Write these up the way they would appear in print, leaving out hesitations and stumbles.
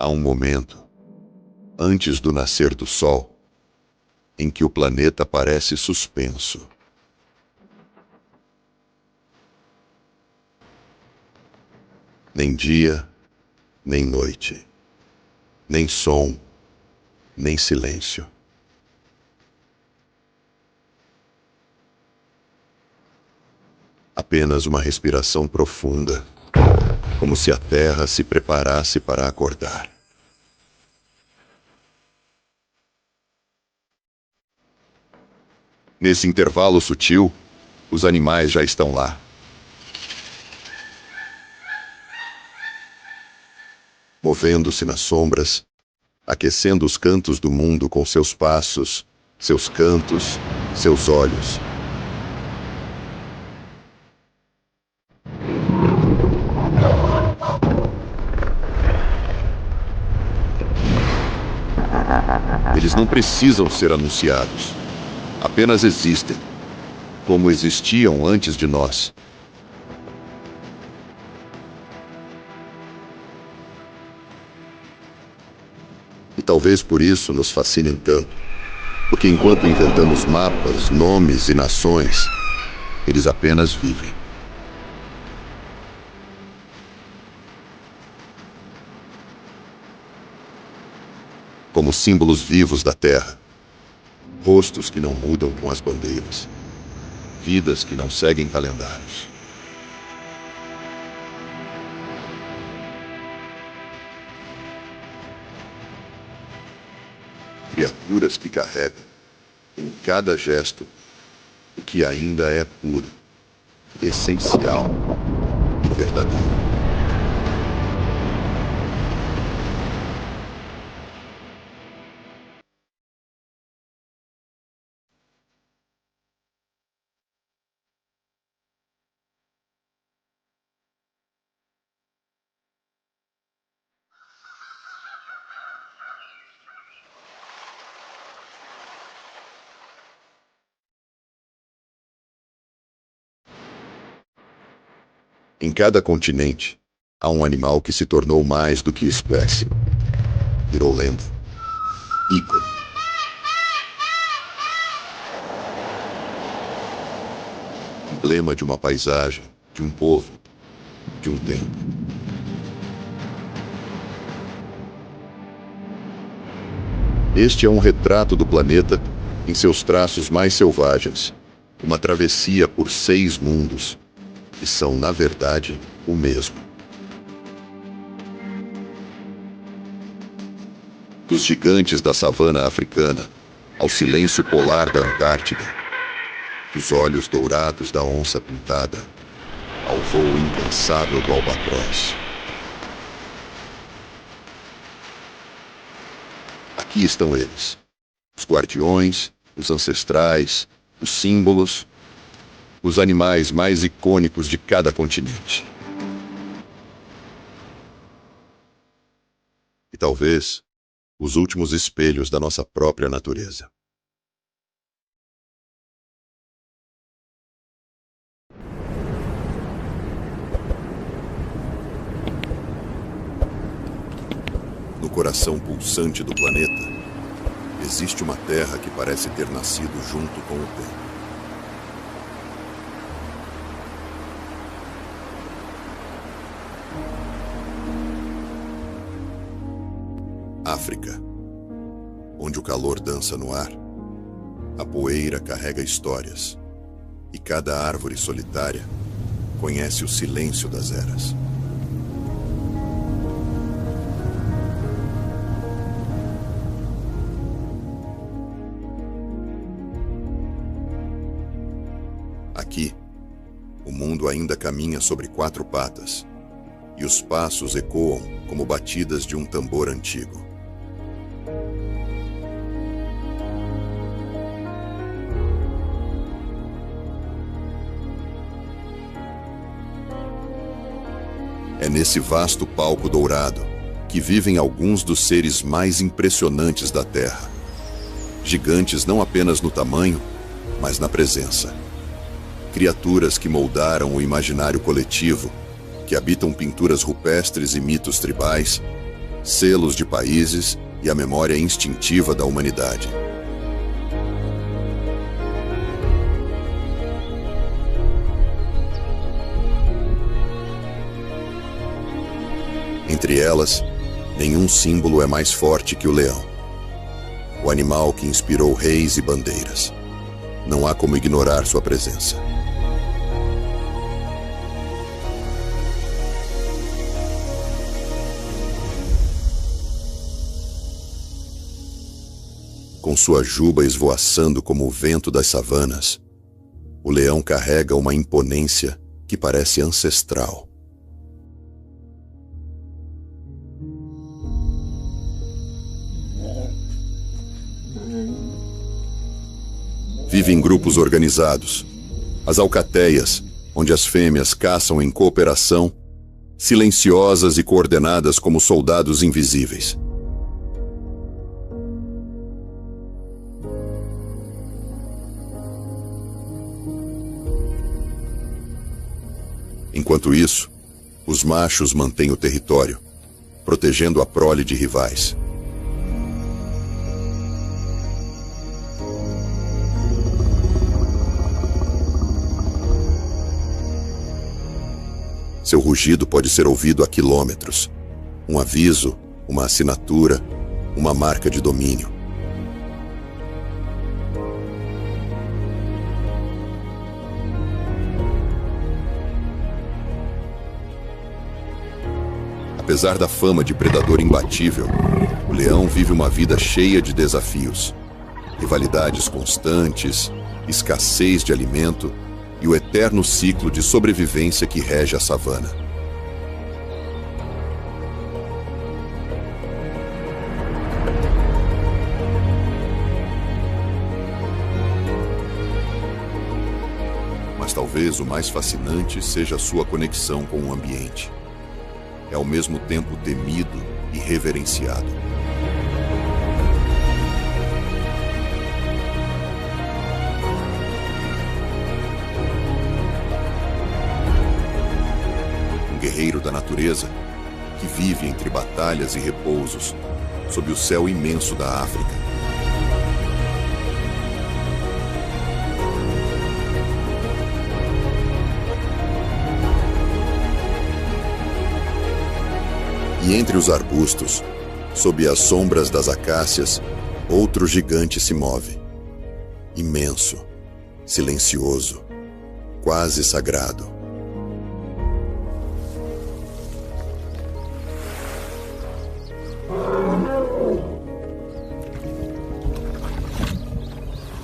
Há um momento, antes do nascer do sol, em que o planeta parece suspenso. Nem dia, nem noite, nem som, nem silêncio. Apenas uma respiração profunda, como se a Terra se preparasse para acordar. Nesse intervalo sutil, os animais já estão lá. Movendo-se nas sombras, aquecendo os cantos do mundo com seus passos, seus cantos, seus olhos. Eles não precisam ser anunciados. Apenas existem, como existiam antes de nós. E talvez por isso nos fascinem tanto, porque enquanto inventamos mapas, nomes e nações, eles apenas vivem. Como símbolos vivos da Terra, rostos que não mudam com as bandeiras, vidas que não seguem calendários. Criaturas que carregam, em cada gesto, o que ainda é puro, essencial e verdadeiro. Em cada continente, há um animal que se tornou mais do que espécie. Virou lenda, ícone. Emblema de uma paisagem, de um povo, de um tempo. Este é um retrato do planeta em seus traços mais selvagens. Uma travessia por 6 mundos, que são, na verdade, o mesmo. Dos gigantes da savana africana, ao silêncio polar da Antártida, dos olhos dourados da onça pintada, ao voo incansável do albatroz. Aqui estão eles, os guardiões, os ancestrais, os símbolos, os animais mais icônicos de cada continente. E talvez os últimos espelhos da nossa própria natureza. No coração pulsante do planeta, existe uma terra que parece ter nascido junto com o tempo. África, onde o calor dança no ar, a poeira carrega histórias, e cada árvore solitária conhece o silêncio das eras. Aqui, o mundo ainda caminha sobre 4 patas, e os passos ecoam como batidas de um tambor antigo. É nesse vasto palco dourado que vivem alguns dos seres mais impressionantes da Terra. Gigantes não apenas no tamanho, mas na presença. Criaturas que moldaram o imaginário coletivo, que habitam pinturas rupestres e mitos tribais, selos de países e a memória instintiva da humanidade. Entre elas, nenhum símbolo é mais forte que o leão, o animal que inspirou reis e bandeiras. Não há como ignorar sua presença. Com sua juba esvoaçando como o vento das savanas, o leão carrega uma imponência que parece ancestral. Vive em grupos organizados, as alcateias, onde as fêmeas caçam em cooperação, silenciosas e coordenadas como soldados invisíveis. Enquanto isso, os machos mantêm o território, protegendo a prole de rivais. Seu rugido pode ser ouvido a quilômetros. Um aviso, uma assinatura, uma marca de domínio. Apesar da fama de predador imbatível, o leão vive uma vida cheia de desafios. Rivalidades constantes, escassez de alimento e o eterno ciclo de sobrevivência que rege a savana. Mas talvez o mais fascinante seja a sua conexão com o ambiente. É ao mesmo tempo temido e reverenciado. Um guerreiro da natureza que vive entre batalhas e repousos, sob o céu imenso da África. E entre os arbustos, sob as sombras das acácias, outro gigante se move. Imenso, silencioso, quase sagrado.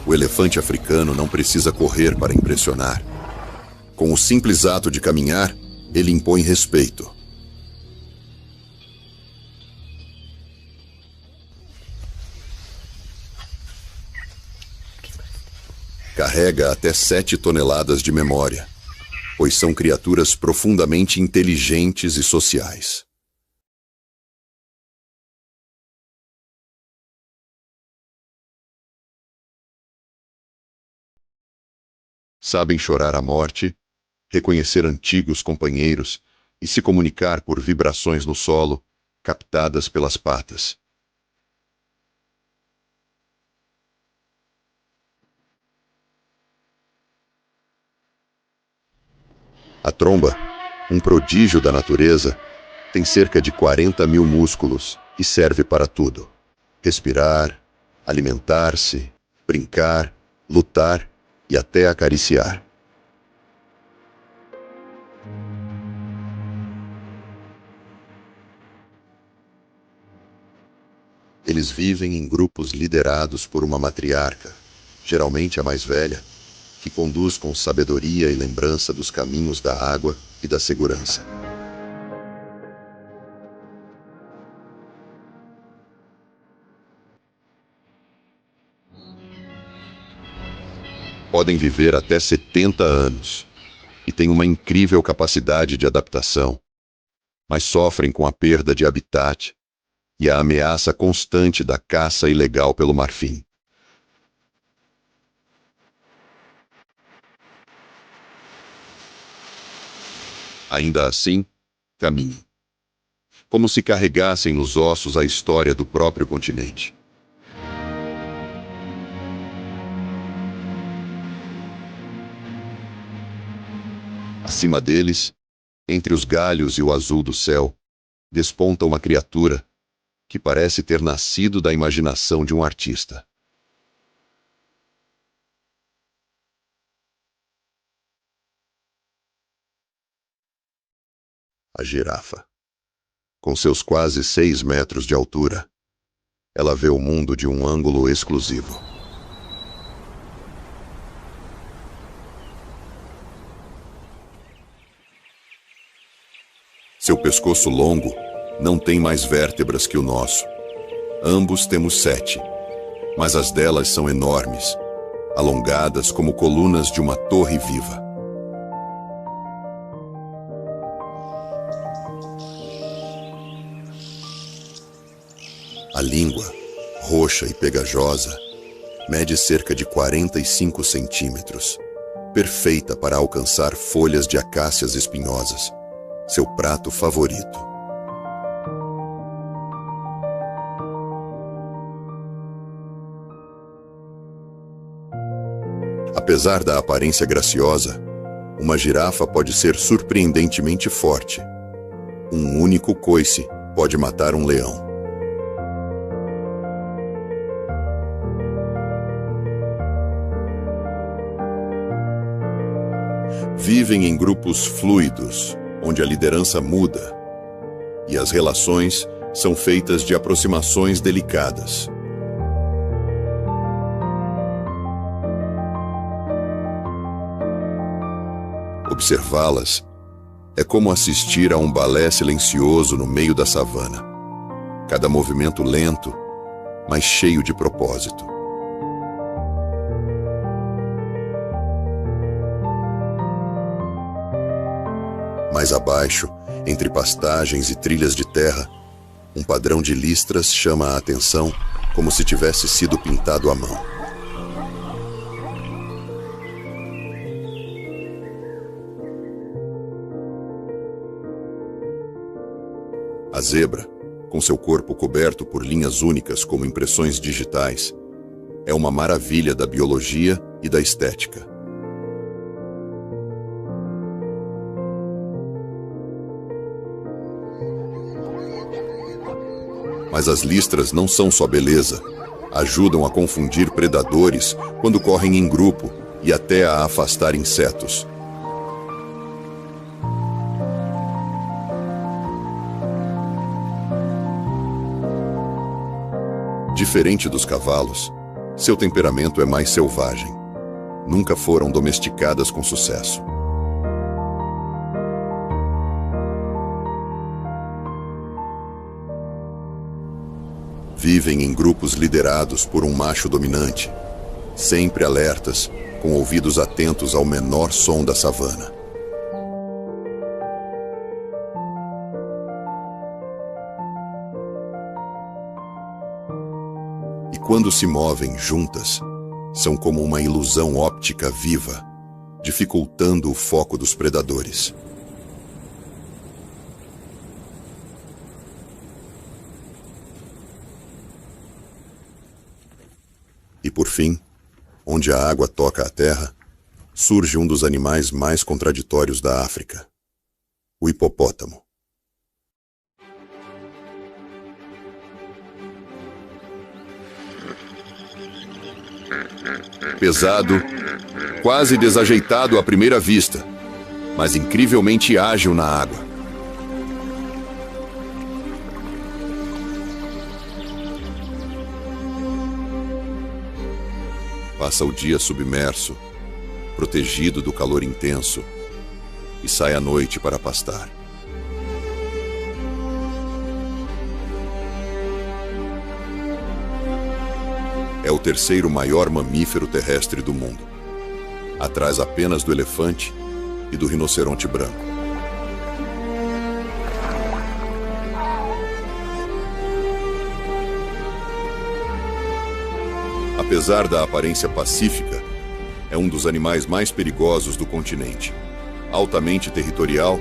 O elefante africano não precisa correr para impressionar. Com o simples ato de caminhar, ele impõe respeito. Carrega até 7 toneladas de memória, pois são criaturas profundamente inteligentes e sociais. Sabem chorar a morte, reconhecer antigos companheiros e se comunicar por vibrações no solo, captadas pelas patas. A tromba, um prodígio da natureza, tem cerca de 40.000 músculos e serve para tudo: respirar, alimentar-se, brincar, lutar e até acariciar. Eles vivem em grupos liderados por uma matriarca, geralmente a mais velha, que conduz com sabedoria e lembrança dos caminhos da água e da segurança. Podem viver até 70 anos e têm uma incrível capacidade de adaptação, mas sofrem com a perda de habitat e a ameaça constante da caça ilegal pelo marfim. Ainda assim, caminham. como se carregassem nos ossos a história do próprio continente. Acima deles, entre os galhos e o azul do céu, desponta uma criatura que parece ter nascido da imaginação de um artista. A girafa. Com seus quase 6 metros de altura, ela vê o mundo de um ângulo exclusivo. Seu pescoço longo não tem mais vértebras que o nosso. Ambos temos 7, mas as delas são enormes, alongadas como colunas de uma torre viva. A língua, roxa e pegajosa, mede cerca de 45 centímetros, perfeita para alcançar folhas de acácias espinhosas, seu prato favorito. Apesar da aparência graciosa, uma girafa pode ser surpreendentemente forte. Um único coice pode matar um leão. Vivem em grupos fluidos, onde a liderança muda, e as relações são feitas de aproximações delicadas. Observá-las é como assistir a um balé silencioso no meio da savana. Cada movimento lento, mas cheio de propósito. Mais abaixo, entre pastagens e trilhas de terra, um padrão de listras chama a atenção como se tivesse sido pintado à mão. A zebra, com seu corpo coberto por linhas únicas como impressões digitais, é uma maravilha da biologia e da estética. Mas as listras não são só beleza. Ajudam a confundir predadores quando correm em grupo e até a afastar insetos. Diferente dos cavalos, seu temperamento é mais selvagem. Nunca foram domesticadas com sucesso. Vivem em grupos liderados por um macho dominante, sempre alertas, com ouvidos atentos ao menor som da savana. E quando se movem juntas, são como uma ilusão óptica viva, dificultando o foco dos predadores. E por fim, onde a água toca a terra, surge um dos animais mais contraditórios da África, o hipopótamo. Pesado, quase desajeitado à primeira vista, mas incrivelmente ágil na água. Passa o dia submerso, protegido do calor intenso, e sai à noite para pastar. É o terceiro maior mamífero terrestre do mundo, atrás apenas do elefante e do rinoceronte branco. Apesar da aparência pacífica, é um dos animais mais perigosos do continente, altamente territorial,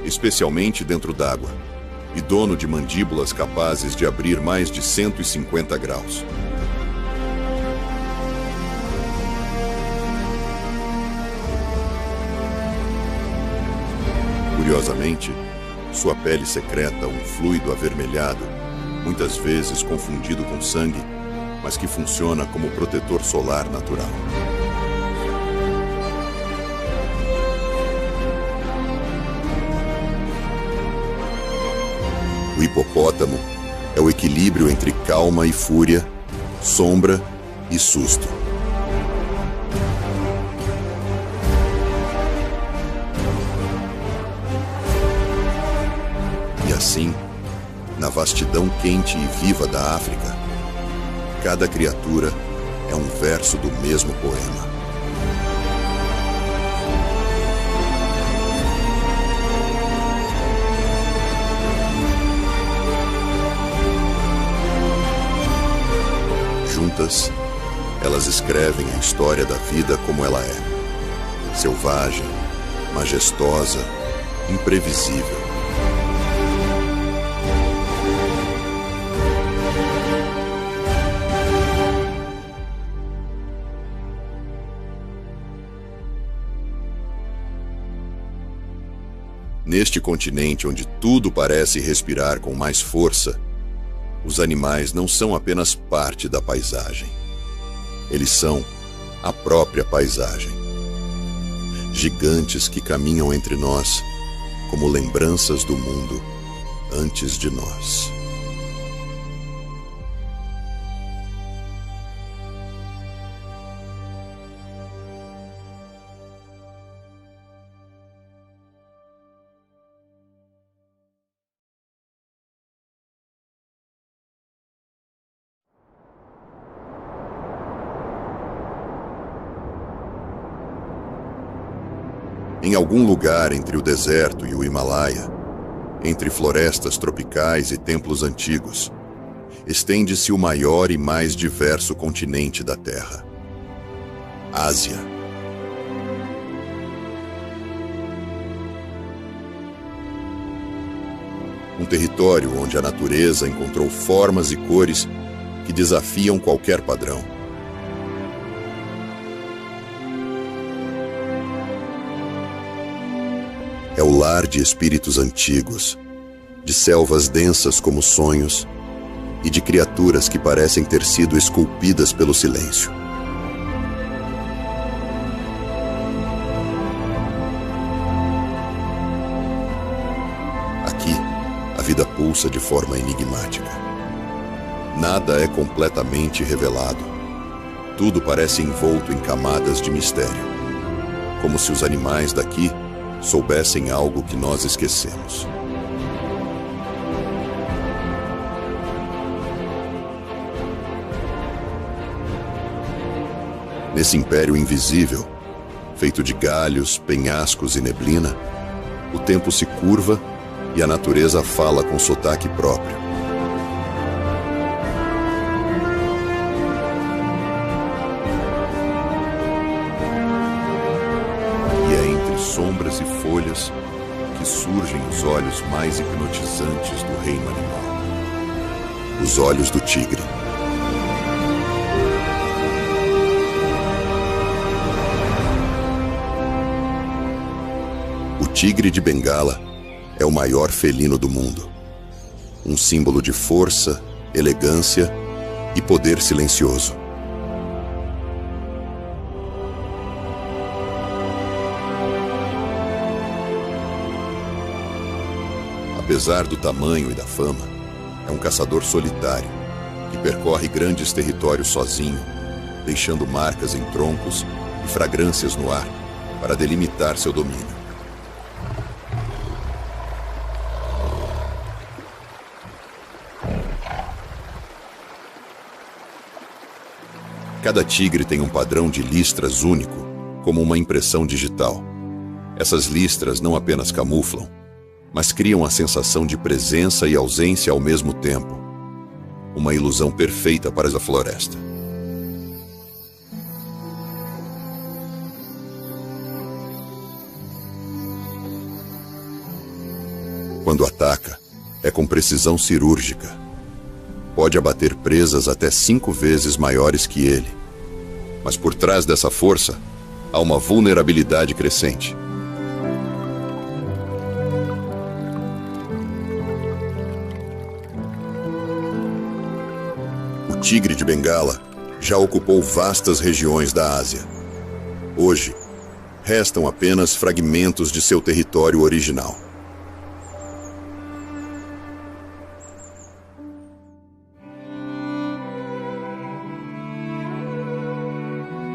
especialmente dentro d'água, e dono de mandíbulas capazes de abrir mais de 150 graus. Curiosamente, sua pele secreta um fluido avermelhado, muitas vezes confundido com sangue, mas que funciona como protetor solar natural. O hipopótamo é o equilíbrio entre calma e fúria, sombra e susto. E assim, na vastidão quente e viva da África, cada criatura é um verso do mesmo poema. Juntas, elas escrevem a história da vida como ela é: selvagem, majestosa, imprevisível. Neste continente onde tudo parece respirar com mais força, os animais não são apenas parte da paisagem. Eles são a própria paisagem. Gigantes que caminham entre nós como lembranças do mundo antes de nós. Em algum lugar entre o deserto e o Himalaia, entre florestas tropicais e templos antigos, estende-se o maior e mais diverso continente da Terra: Ásia. Um território onde a natureza encontrou formas e cores que desafiam qualquer padrão. É o lar de espíritos antigos, de selvas densas como sonhos e de criaturas que parecem ter sido esculpidas pelo silêncio. Aqui, a vida pulsa de forma enigmática. Nada é completamente revelado. Tudo parece envolto em camadas de mistério, como se os animais daqui soubessem algo que nós esquecemos. Nesse império invisível, feito de galhos, penhascos e neblina, o tempo se curva e a natureza fala com sotaque próprio. Sombras e folhas que surgem os olhos mais hipnotizantes do reino animal. Os olhos do tigre. O tigre de Bengala é o maior felino do mundo. Um símbolo de força, elegância e poder silencioso. Apesar do tamanho e da fama, é um caçador solitário que percorre grandes territórios sozinho, deixando marcas em troncos e fragrâncias no ar para delimitar seu domínio. Cada tigre tem um padrão de listras único, como uma impressão digital. Essas listras não apenas camuflam, mas criam a sensação de presença e ausência ao mesmo tempo. Uma ilusão perfeita para a floresta. Quando ataca, é com precisão cirúrgica. Pode abater presas até 5 vezes maiores que ele. Mas por trás dessa força, há uma vulnerabilidade crescente. O tigre de Bengala já ocupou vastas regiões da Ásia. Hoje, restam apenas fragmentos de seu território original.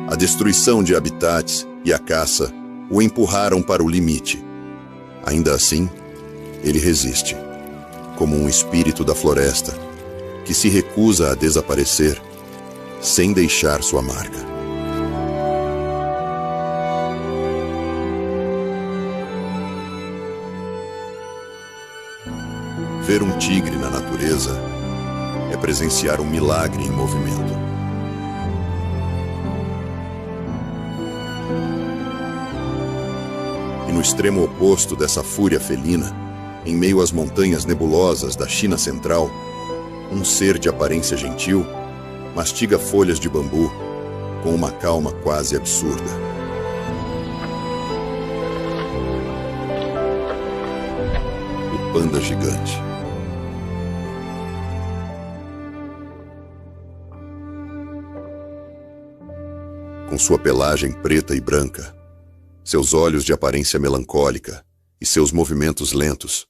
A destruição de habitats e a caça o empurraram para o limite. Ainda assim, ele resiste, como um espírito da floresta, que se recusa a desaparecer sem deixar sua marca. Ver um tigre na natureza é presenciar um milagre em movimento. E no extremo oposto dessa fúria felina, em meio às montanhas nebulosas da China Central, um ser de aparência gentil mastiga folhas de bambu com uma calma quase absurda. O panda gigante. Com sua pelagem preta e branca, seus olhos de aparência melancólica e seus movimentos lentos,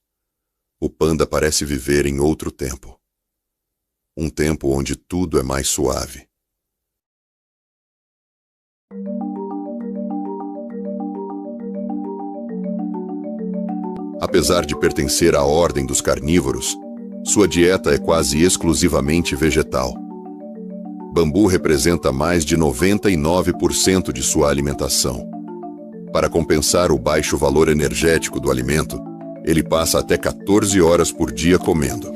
o panda parece viver em outro tempo. Um tempo onde tudo é mais suave. Apesar de pertencer à ordem dos carnívoros, sua dieta é quase exclusivamente vegetal. Bambu representa mais de 99% de sua alimentação. Para compensar o baixo valor energético do alimento, ele passa até 14 horas por dia comendo.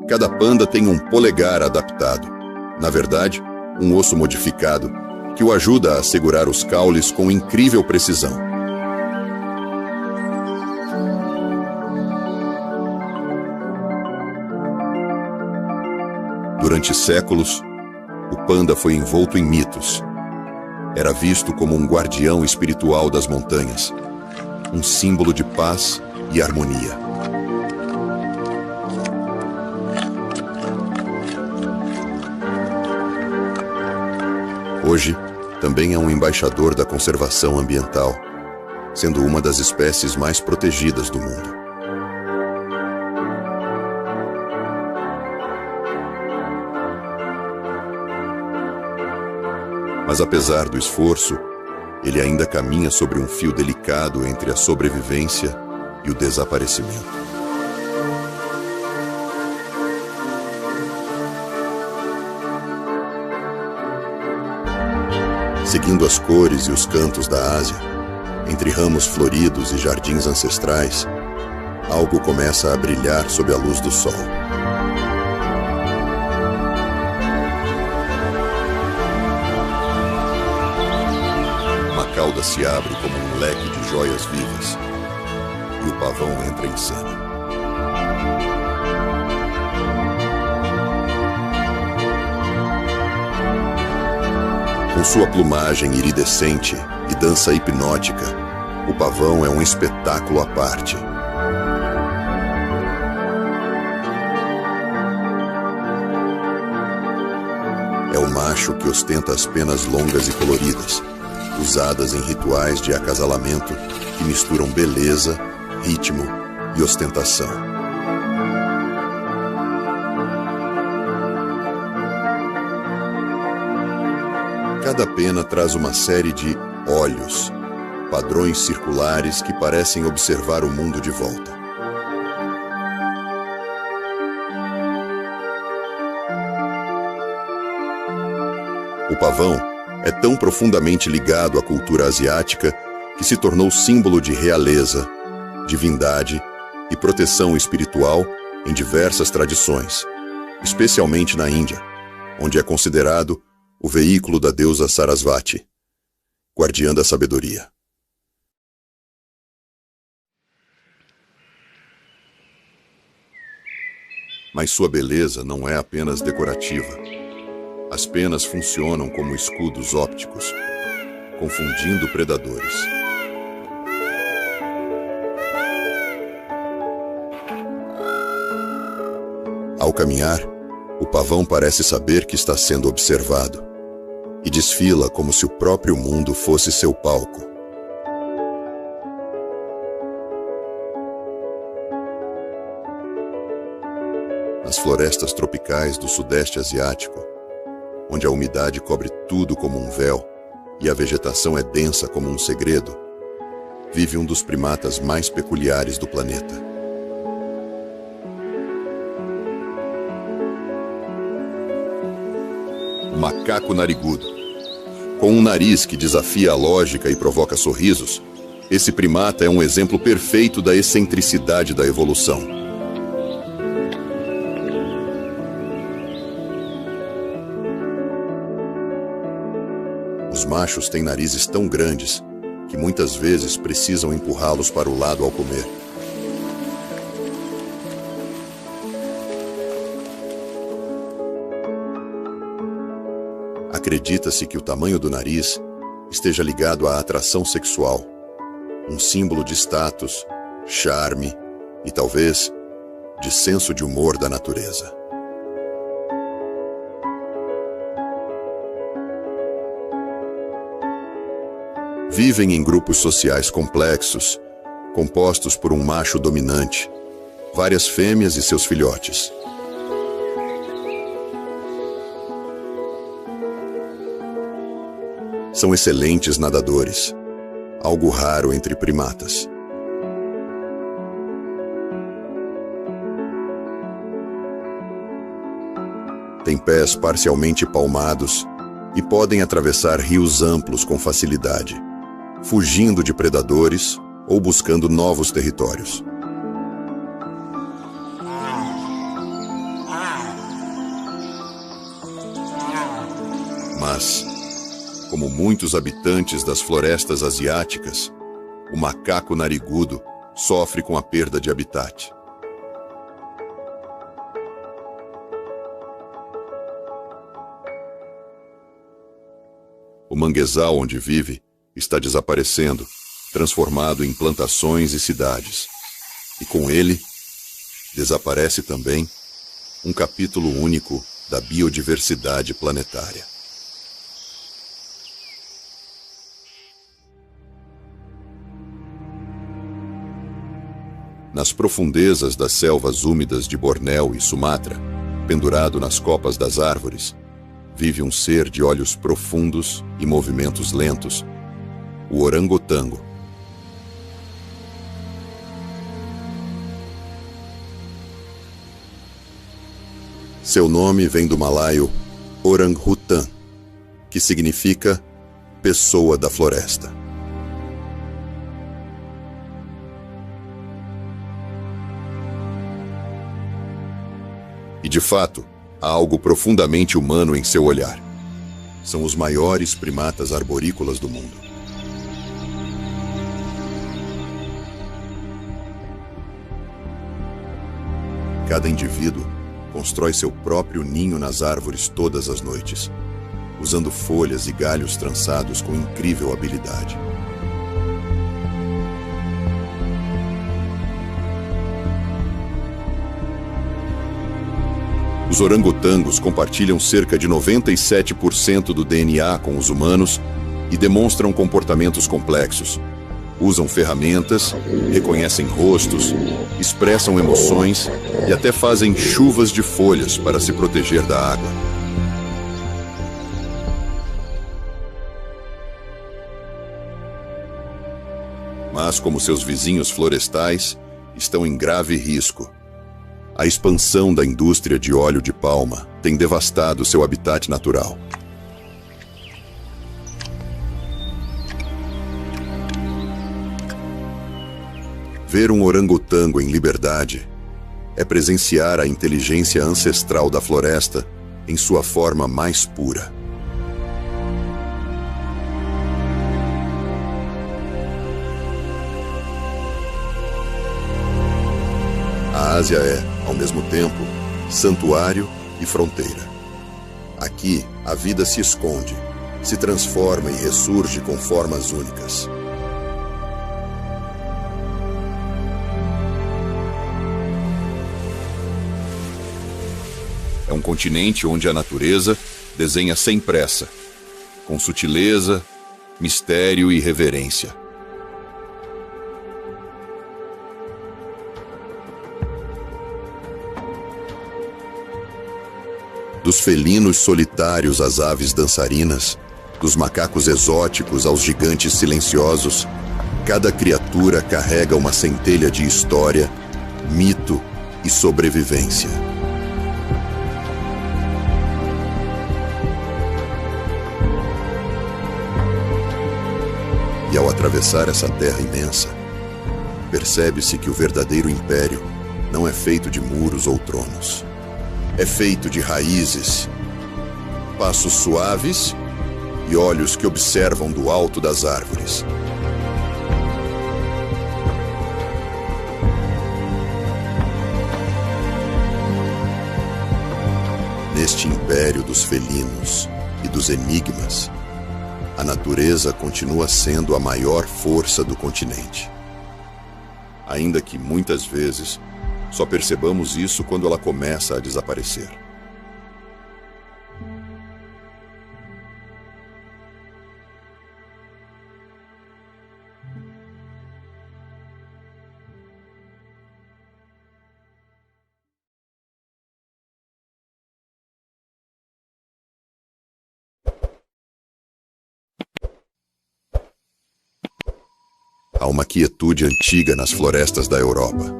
Cada panda tem um polegar adaptado, na verdade, um osso modificado, que o ajuda a segurar os caules com incrível precisão. Durante séculos, o panda foi envolto em mitos. Era visto como um guardião espiritual das montanhas, um símbolo de paz e harmonia. Hoje, também é um embaixador da conservação ambiental, sendo uma das espécies mais protegidas do mundo. Mas apesar do esforço, ele ainda caminha sobre um fio delicado entre a sobrevivência e o desaparecimento. Seguindo as cores e os cantos da Ásia, entre ramos floridos e jardins ancestrais, algo começa a brilhar sob a luz do sol. Uma cauda se abre como um leque de joias vivas, e o pavão entra em cena. Com sua plumagem iridescente e dança hipnótica, o pavão é um espetáculo à parte. É o macho que ostenta as penas longas e coloridas, usadas em rituais de acasalamento que misturam beleza, ritmo e ostentação. Cada pena traz uma série de olhos, padrões circulares que parecem observar o mundo de volta. O pavão é tão profundamente ligado à cultura asiática que se tornou símbolo de realeza, divindade e proteção espiritual em diversas tradições, especialmente na Índia, onde é considerado o veículo da deusa Sarasvati, guardiã da sabedoria. Mas sua beleza não é apenas decorativa. As penas funcionam como escudos ópticos, confundindo predadores. Ao caminhar, o pavão parece saber que está sendo observado e desfila como se o próprio mundo fosse seu palco. Nas florestas tropicais do Sudeste Asiático, onde a umidade cobre tudo como um véu e a vegetação é densa como um segredo, vive um dos primatas mais peculiares do planeta. O macaco narigudo. Com um nariz que desafia a lógica e provoca sorrisos, esse primata é um exemplo perfeito da excentricidade da evolução. Os machos têm narizes tão grandes que muitas vezes precisam empurrá-los para o lado ao comer. Acredita-se que o tamanho do nariz esteja ligado à atração sexual, um símbolo de status, charme e, talvez, de senso de humor da natureza. Vivem em grupos sociais complexos, compostos por um macho dominante, várias fêmeas e seus filhotes. São excelentes nadadores, algo raro entre primatas. Têm pés parcialmente palmados e podem atravessar rios amplos com facilidade, fugindo de predadores ou buscando novos territórios. Mas, como muitos habitantes das florestas asiáticas, o macaco narigudo sofre com a perda de habitat. O manguezal onde vive está desaparecendo, transformado em plantações e cidades. E com ele, desaparece também um capítulo único da biodiversidade planetária. Nas profundezas das selvas úmidas de Bornéu e Sumatra, pendurado nas copas das árvores, vive um ser de olhos profundos e movimentos lentos, o orangotango. Seu nome vem do malaio orang-hutan, que significa pessoa da floresta. E de fato, há algo profundamente humano em seu olhar. São os maiores primatas arborícolas do mundo. Cada indivíduo constrói seu próprio ninho nas árvores todas as noites, usando folhas e galhos trançados com incrível habilidade. Os orangotangos compartilham cerca de 97% do DNA com os humanos e demonstram comportamentos complexos. Usam ferramentas, reconhecem rostos, expressam emoções e até fazem chuvas de folhas para se proteger da água. Mas, como seus vizinhos florestais, estão em grave risco. A expansão da indústria de óleo de palma tem devastado seu habitat natural. Ver um orangotango em liberdade é presenciar a inteligência ancestral da floresta em sua forma mais pura. Ásia é, ao mesmo tempo, santuário e fronteira. Aqui, a vida se esconde, se transforma e ressurge com formas únicas. É um continente onde a natureza desenha sem pressa, com sutileza, mistério e reverência. Dos felinos solitários às aves dançarinas, dos macacos exóticos aos gigantes silenciosos, cada criatura carrega uma centelha de história, mito e sobrevivência. E ao atravessar essa terra imensa, percebe-se que o verdadeiro império não é feito de muros ou tronos. É feito de raízes, passos suaves e olhos que observam do alto das árvores. Neste império dos felinos e dos enigmas, a natureza continua sendo a maior força do continente. Ainda que, muitas vezes, só percebamos isso quando ela começa a desaparecer. Há uma quietude antiga nas florestas da Europa.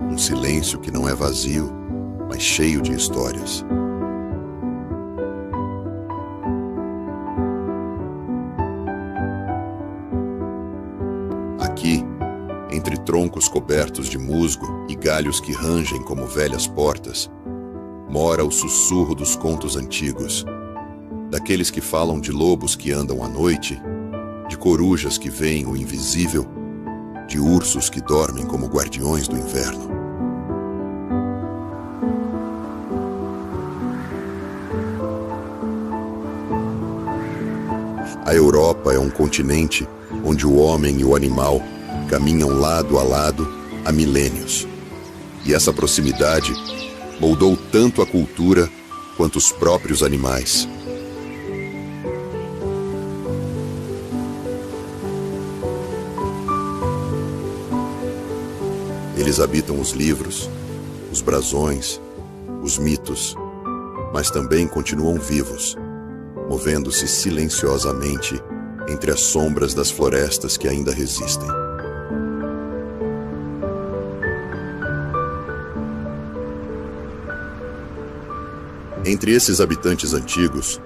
Um silêncio que não é vazio, mas cheio de histórias. Aqui, entre troncos cobertos de musgo e galhos que rangem como velhas portas, mora o sussurro dos contos antigos, daqueles que falam de lobos que andam à noite, de corujas que veem o invisível, de ursos que dormem como guardiões do inverno. A Europa é um continente onde o homem e o animal caminham lado a lado há milênios. E essa proximidade moldou tanto a cultura quanto os próprios animais. Eles habitam os livros, os brasões, os mitos, mas também continuam vivos, movendo-se silenciosamente entre as sombras das florestas que ainda resistem. Entre esses habitantes antigos,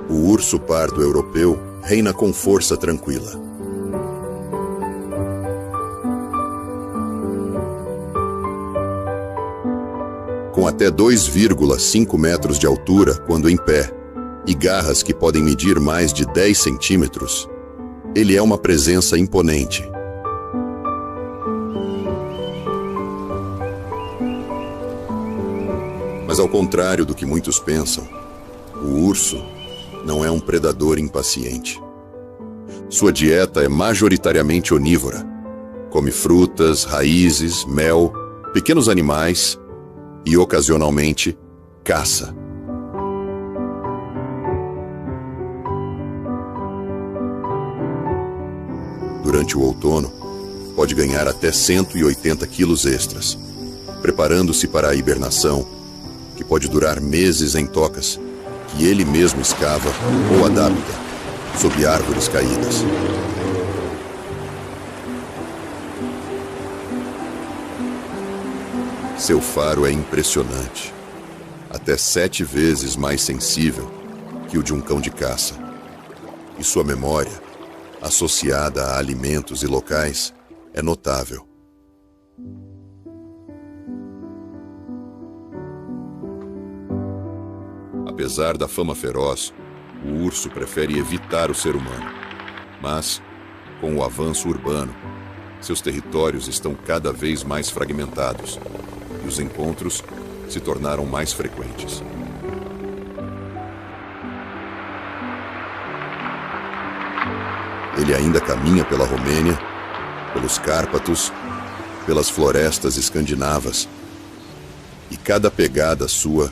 o urso pardo europeu reina com força tranquila. Com até 2,5 metros de altura quando em pé, e garras que podem medir mais de 10 centímetros, ele é uma presença imponente. Mas ao contrário do que muitos pensam, o urso não é um predador impaciente. Sua dieta é majoritariamente onívora. Come frutas, raízes, mel, pequenos animais e, ocasionalmente, caça. Durante o outono, pode ganhar até 180 quilos extras, preparando-se para a hibernação, que pode durar meses em tocas, que ele mesmo escava ou adapta, sob árvores caídas. Seu faro é impressionante, até 7 vezes mais sensível que o de um cão de caça. E sua memória, associada a alimentos e locais, é notável. Apesar da fama feroz, o urso prefere evitar o ser humano. Mas, com o avanço urbano, seus territórios estão cada vez mais fragmentados, e os encontros se tornaram mais frequentes. Ele ainda caminha pela Romênia, pelos Cárpatos, pelas florestas escandinavas, e cada pegada sua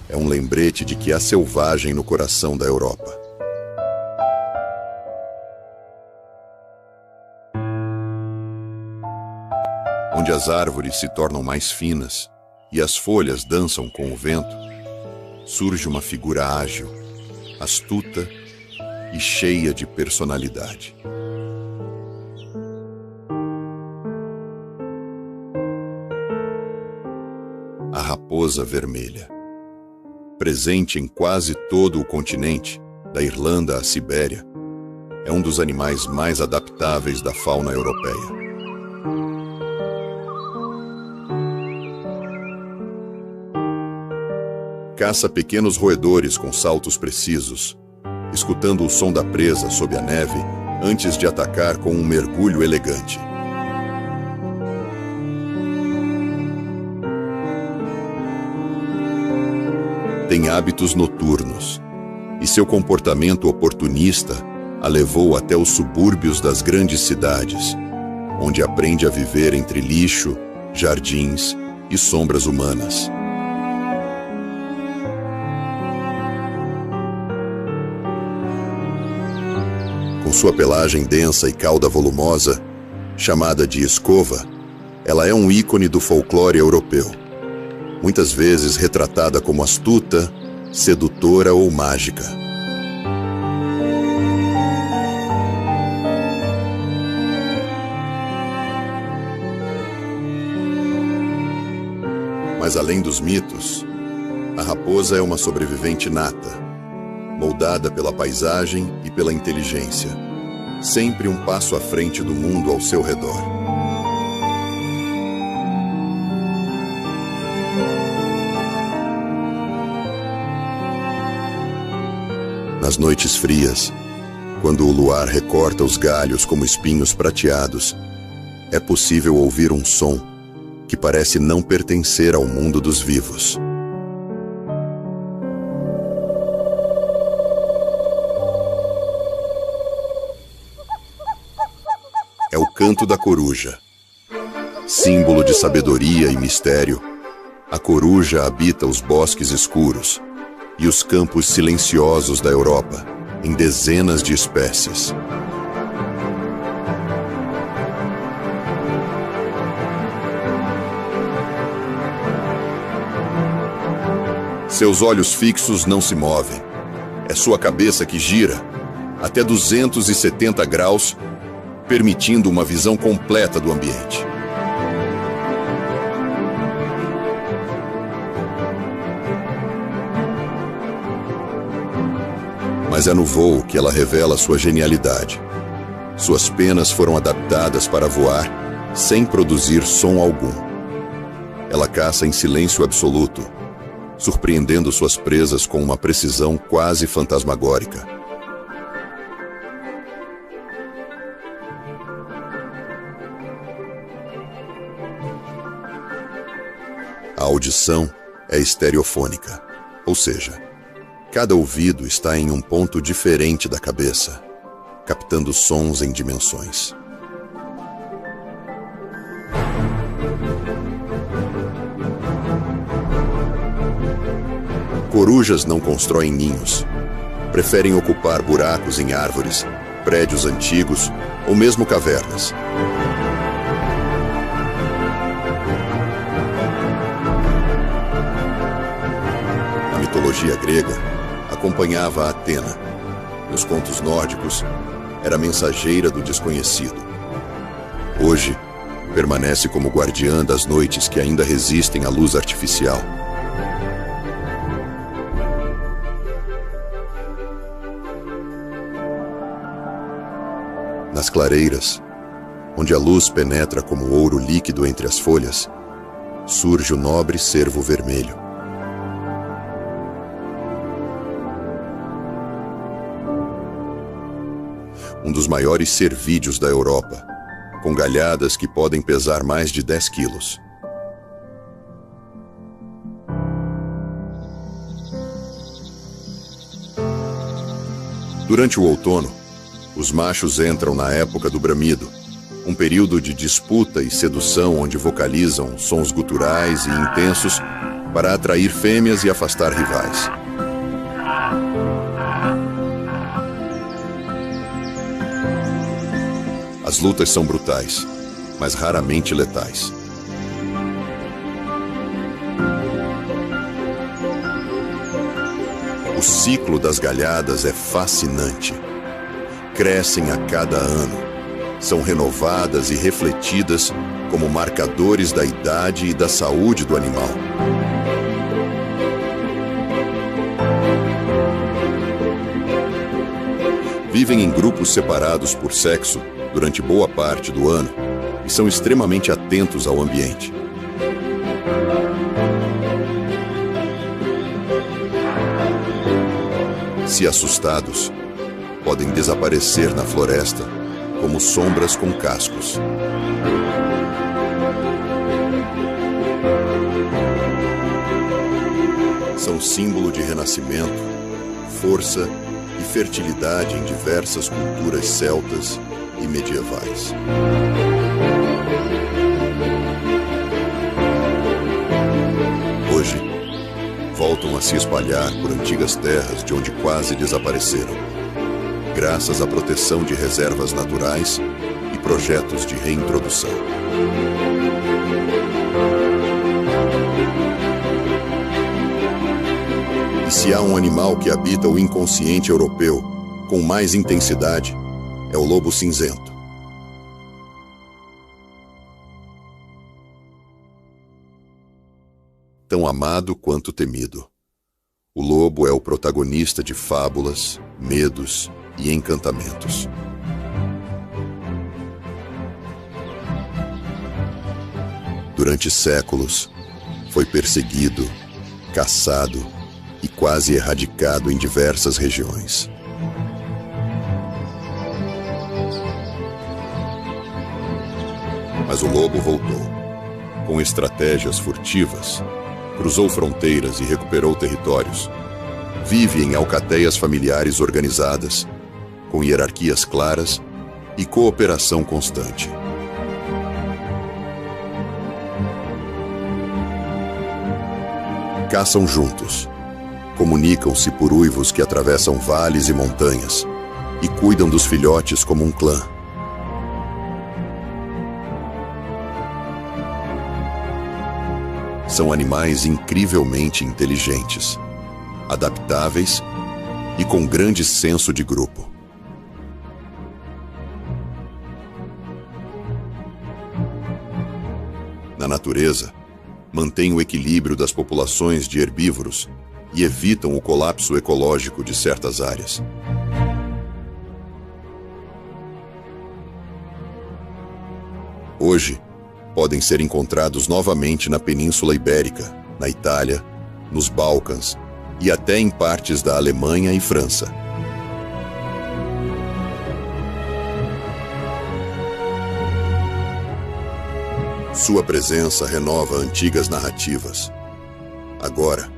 é um lembrete de que há selvagem no coração da Europa. Onde as árvores se tornam mais finas e as folhas dançam com o vento, surge uma figura ágil, astuta e cheia de personalidade. A raposa vermelha. Presente em quase todo o continente, da Irlanda à Sibéria, é um dos animais mais adaptáveis da fauna europeia. Caça pequenos roedores com saltos precisos, escutando o som da presa sob a neve antes de atacar com um mergulho elegante. Tem hábitos noturnos, e seu comportamento oportunista a levou até os subúrbios das grandes cidades, onde aprende a viver entre lixo, jardins e sombras humanas. Com sua pelagem densa e cauda volumosa, chamada de escova, ela é um ícone do folclore europeu, muitas vezes retratada como astuta, sedutora ou mágica. Mas além dos mitos, a raposa é uma sobrevivente nata, moldada pela paisagem e pela inteligência, sempre um passo à frente do mundo ao seu redor. Nas noites frias, quando o luar recorta os galhos como espinhos prateados, é possível ouvir um som que parece não pertencer ao mundo dos vivos. É o canto da coruja. Símbolo de sabedoria e mistério, a coruja habita os bosques escuros e os campos silenciosos da Europa, em dezenas de espécies. Seus olhos fixos não se movem. É sua cabeça que gira, até 270 graus, permitindo uma visão completa do ambiente. Mas é no voo que ela revela sua genialidade. Suas penas foram adaptadas para voar sem produzir som algum. Ela caça em silêncio absoluto, surpreendendo suas presas com uma precisão quase fantasmagórica. A audição é estereofônica, ou seja, cada ouvido está em um ponto diferente da cabeça, captando sons em dimensões. Corujas não constroem ninhos. Preferem ocupar buracos em árvores, prédios antigos ou mesmo cavernas. A mitologia grega acompanhava a Atena. Nos contos nórdicos, era mensageira do desconhecido. Hoje, permanece como guardiã das noites que ainda resistem à luz artificial. Nas clareiras, onde a luz penetra como ouro líquido entre as folhas, surge o nobre cervo vermelho. Um dos maiores cervídeos da Europa, com galhadas que podem pesar mais de 10 quilos. Durante o outono, os machos entram na época do bramido, um período de disputa e sedução onde vocalizam sons guturais e intensos para atrair fêmeas e afastar rivais. As lutas são brutais, mas raramente letais. O ciclo das galhadas é fascinante. Crescem a cada ano, são renovadas e refletidas como marcadores da idade e da saúde do animal. Vivem em grupos separados por sexo durante boa parte do ano e são extremamente atentos ao ambiente. Se assustados, podem desaparecer na floresta como sombras com cascos. São símbolo de renascimento, força e fertilidade em diversas culturas celtas e medievais. Hoje, voltam a se espalhar por antigas terras de onde quase desapareceram, graças à proteção de reservas naturais e projetos de reintrodução. E se há um animal que habita o inconsciente europeu com mais intensidade, é o lobo cinzento. Tão amado quanto temido. O lobo é o protagonista de fábulas, medos e encantamentos. Durante séculos, foi perseguido, caçado e quase erradicado em diversas regiões. Mas o lobo voltou, com estratégias furtivas, cruzou fronteiras e recuperou territórios. Vive em alcateias familiares organizadas, com hierarquias claras e cooperação constante. Caçam juntos, comunicam-se por uivos que atravessam vales e montanhas e cuidam dos filhotes como um clã. São animais incrivelmente inteligentes, adaptáveis e com grande senso de grupo. Na natureza, mantêm o equilíbrio das populações de herbívoros e evitam o colapso ecológico de certas áreas. Hoje, podem ser encontrados novamente na Península Ibérica, na Itália, nos Balcãs e até em partes da Alemanha e França. Sua presença renova antigas narrativas. Agora,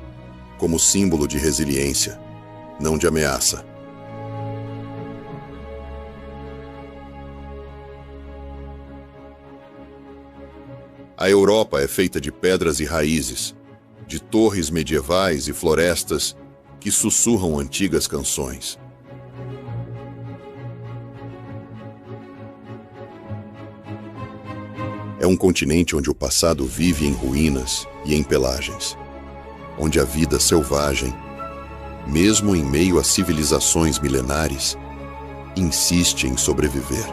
como símbolo de resiliência, não de ameaça. A Europa é feita de pedras e raízes, de torres medievais e florestas que sussurram antigas canções. É um continente onde o passado vive em ruínas e em pelagens, onde a vida selvagem, mesmo em meio a civilizações milenares, insiste em sobreviver.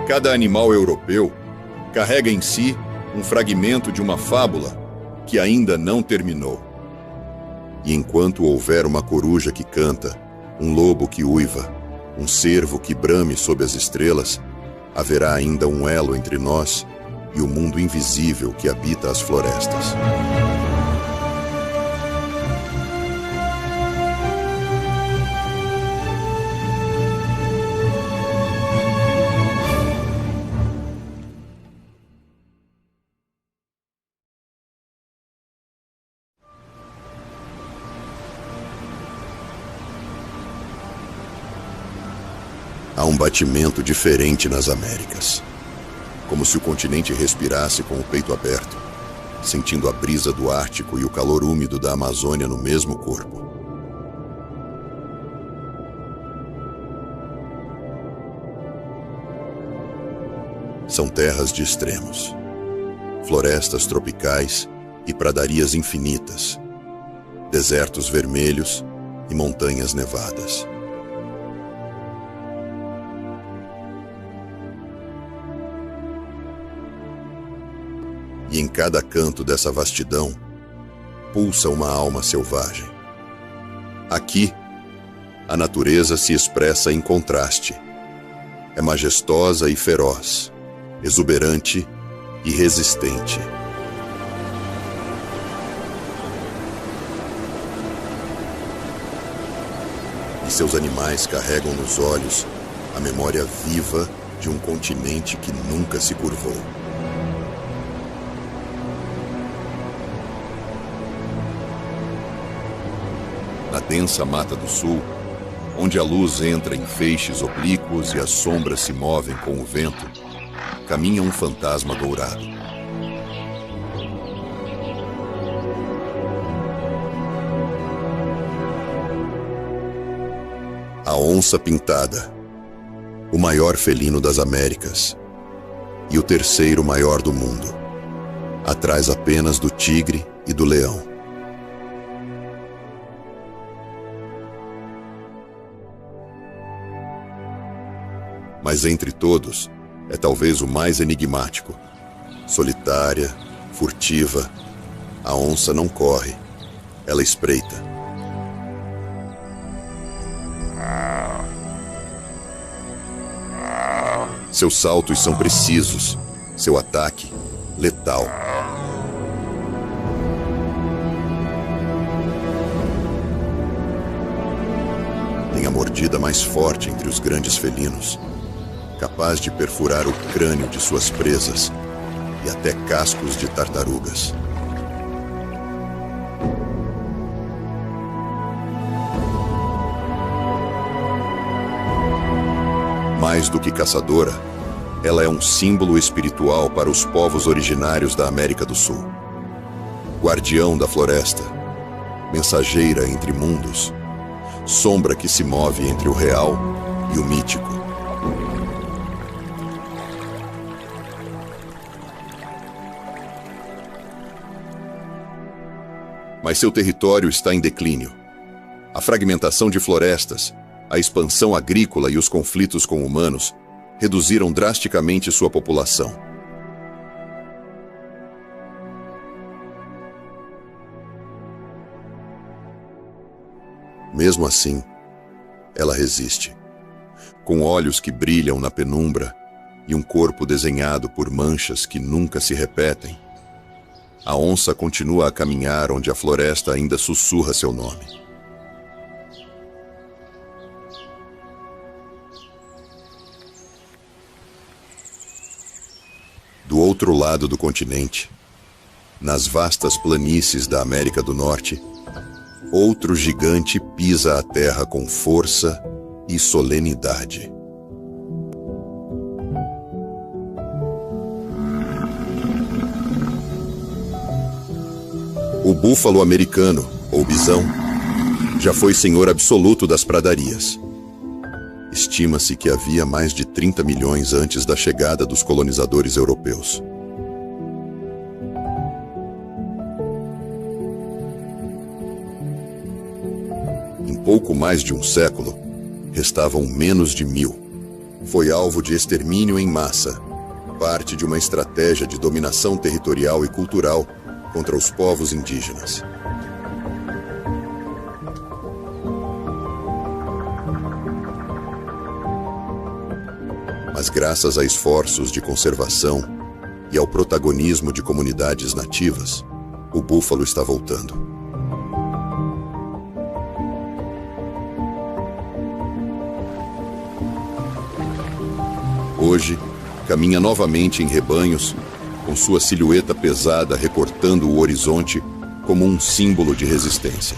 Cada animal europeu carrega em si um fragmento de uma fábula que ainda não terminou. E enquanto houver uma coruja que canta, um lobo que uiva, um cervo que brame sob as estrelas, haverá ainda um elo entre nós e o mundo invisível que habita as florestas. um batimento diferente nas Américas, como se o continente respirasse com o peito aberto, sentindo a brisa do Ártico e o calor úmido da Amazônia no mesmo corpo. São terras de extremos, florestas tropicais e pradarias infinitas, desertos vermelhos e montanhas nevadas. E em cada canto dessa vastidão, pulsa uma alma selvagem. Aqui, a natureza se expressa em contraste. É majestosa e feroz, exuberante e resistente. E seus animais carregam nos olhos a memória viva de um continente que nunca se curvou. Na densa Mata do Sul, onde a luz entra em feixes oblíquos e as sombras se movem com o vento, caminha um fantasma dourado. A onça pintada, o maior felino das Américas e o terceiro maior do mundo, atrás apenas do tigre e do leão. Mas entre todos, é talvez o mais enigmático. Solitária, furtiva, a onça não corre, ela espreita. Seus saltos são precisos, seu ataque, letal. Tem a mordida mais forte entre os grandes felinos, capaz de perfurar o crânio de suas presas e até cascos de tartarugas. Mais do que caçadora, ela é um símbolo espiritual para os povos originários da América do Sul. Guardião da floresta, mensageira entre mundos, sombra que se move entre o real e o mítico. Mas seu território está em declínio. A fragmentação de florestas, a expansão agrícola e os conflitos com humanos reduziram drasticamente sua população. Mesmo assim, ela resiste, com olhos que brilham na penumbra e um corpo desenhado por manchas que nunca se repetem. A onça continua a caminhar onde a floresta ainda sussurra seu nome. Do outro lado do continente, nas vastas planícies da América do Norte, outro gigante pisa a terra com força e solenidade. O búfalo americano, ou bisão, já foi senhor absoluto das pradarias. Estima-se que havia mais de 30 milhões antes da chegada dos colonizadores europeus. Em pouco mais de um século, restavam menos de 1000. Foi alvo de extermínio em massa, parte de uma estratégia de dominação territorial e cultural contra os povos indígenas. Mas graças a esforços de conservação e ao protagonismo de comunidades nativas, o búfalo está voltando. Hoje, caminha novamente em rebanhos, com sua silhueta pesada recortando o horizonte como um símbolo de resistência.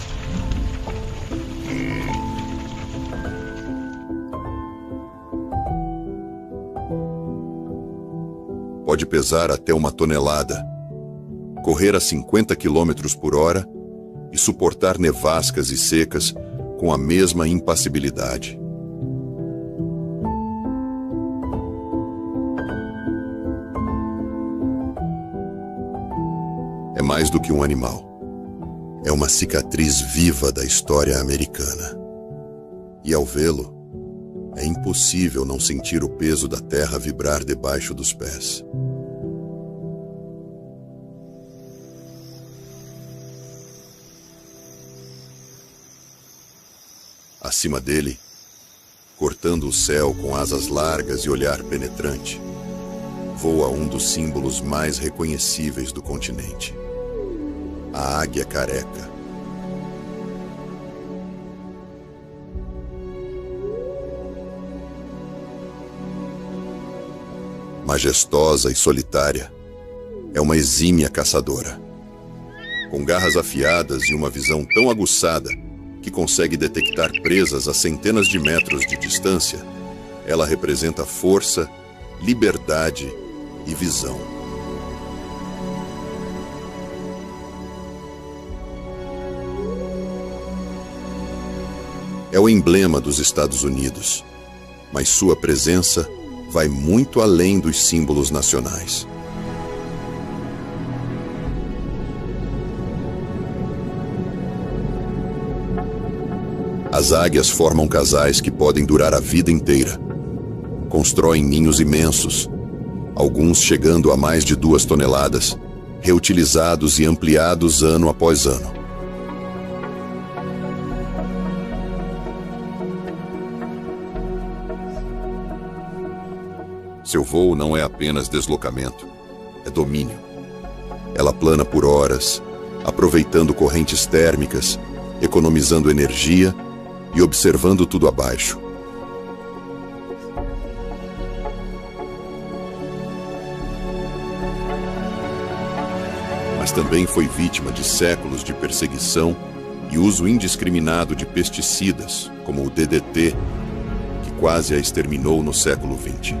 pode pesar até 1 tonelada, correr a 50 quilômetros por hora e suportar nevascas e secas com a mesma impassibilidade. É mais do que um animal. É uma cicatriz viva da história americana. E ao vê-lo, é impossível não sentir o peso da terra vibrar debaixo dos pés. Acima dele, cortando o céu com asas largas e olhar penetrante, voa um dos símbolos mais reconhecíveis do continente: a águia careca. Majestosa e solitária, é uma exímia caçadora, com garras afiadas e uma visão tão aguçada que consegue detectar presas a centenas de metros de distância. Ela representa força, liberdade e visão. É o emblema dos Estados Unidos, mas sua presença vai muito além dos símbolos nacionais. As águias formam casais que podem durar a vida inteira. Constroem ninhos imensos, alguns chegando a mais de 2 toneladas, reutilizados e ampliados ano após ano. Seu voo não é apenas deslocamento, é domínio. Ela plana por horas, aproveitando correntes térmicas, economizando energia e observando tudo abaixo. Mas também foi vítima de séculos de perseguição e uso indiscriminado de pesticidas, como o DDT, que quase a exterminou no século XX.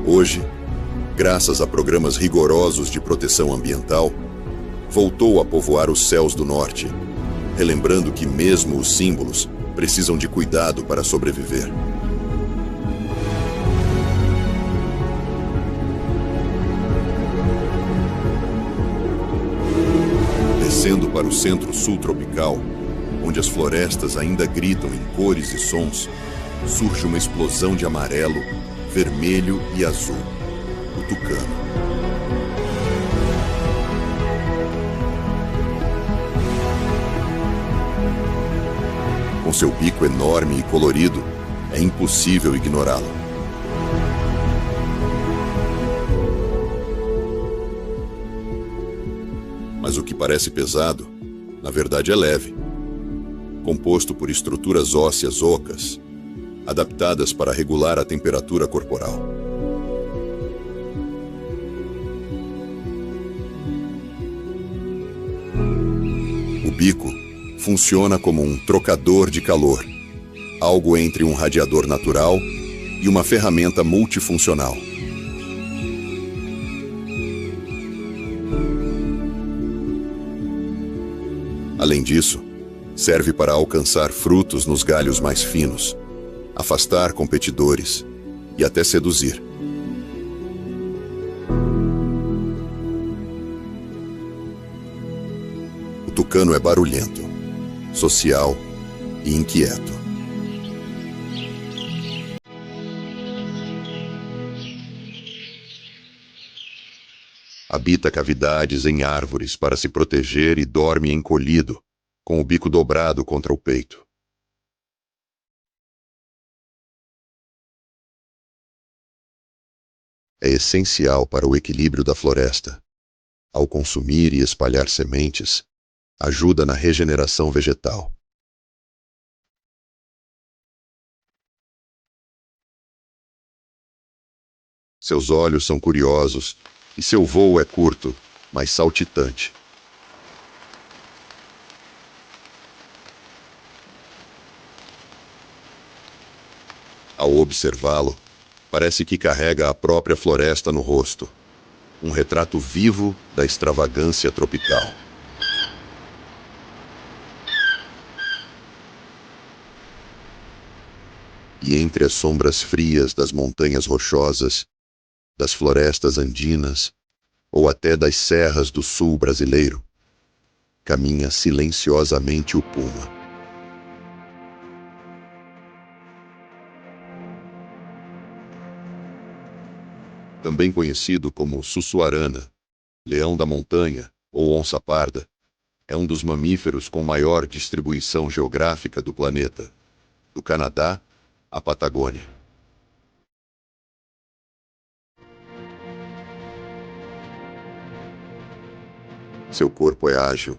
Hoje, graças a programas rigorosos de proteção ambiental, voltou a povoar os céus do norte, relembrando que mesmo os símbolos precisam de cuidado para sobreviver. Descendo para o centro-sul tropical, onde as florestas ainda gritam em cores e sons, surge uma explosão de amarelo, vermelho e azul, o tucano. Com seu bico enorme e colorido, é impossível ignorá-lo. Mas o que parece pesado, na verdade é leve, composto por estruturas ósseas ocas, adaptadas para regular a temperatura corporal. O bico funciona como um trocador de calor, algo entre um radiador natural e uma ferramenta multifuncional. Além disso, serve para alcançar frutos nos galhos mais finos, afastar competidores e até seduzir. O tucano é barulhento, social e inquieto. Habita cavidades em árvores para se proteger e dorme encolhido, com o bico dobrado contra o peito. É essencial para o equilíbrio da floresta. Ao consumir e espalhar sementes, ajuda na regeneração vegetal. Seus olhos são curiosos e seu voo é curto, mas saltitante. Ao observá-lo, parece que carrega a própria floresta no rosto, um retrato vivo da extravagância tropical. E entre as sombras frias das montanhas rochosas, das florestas andinas, ou até das serras do sul brasileiro, caminha silenciosamente o puma. Também conhecido como sussuarana, leão da montanha ou onça-parda, é um dos mamíferos com maior distribuição geográfica do planeta, do Canadá à Patagônia. Seu corpo é ágil,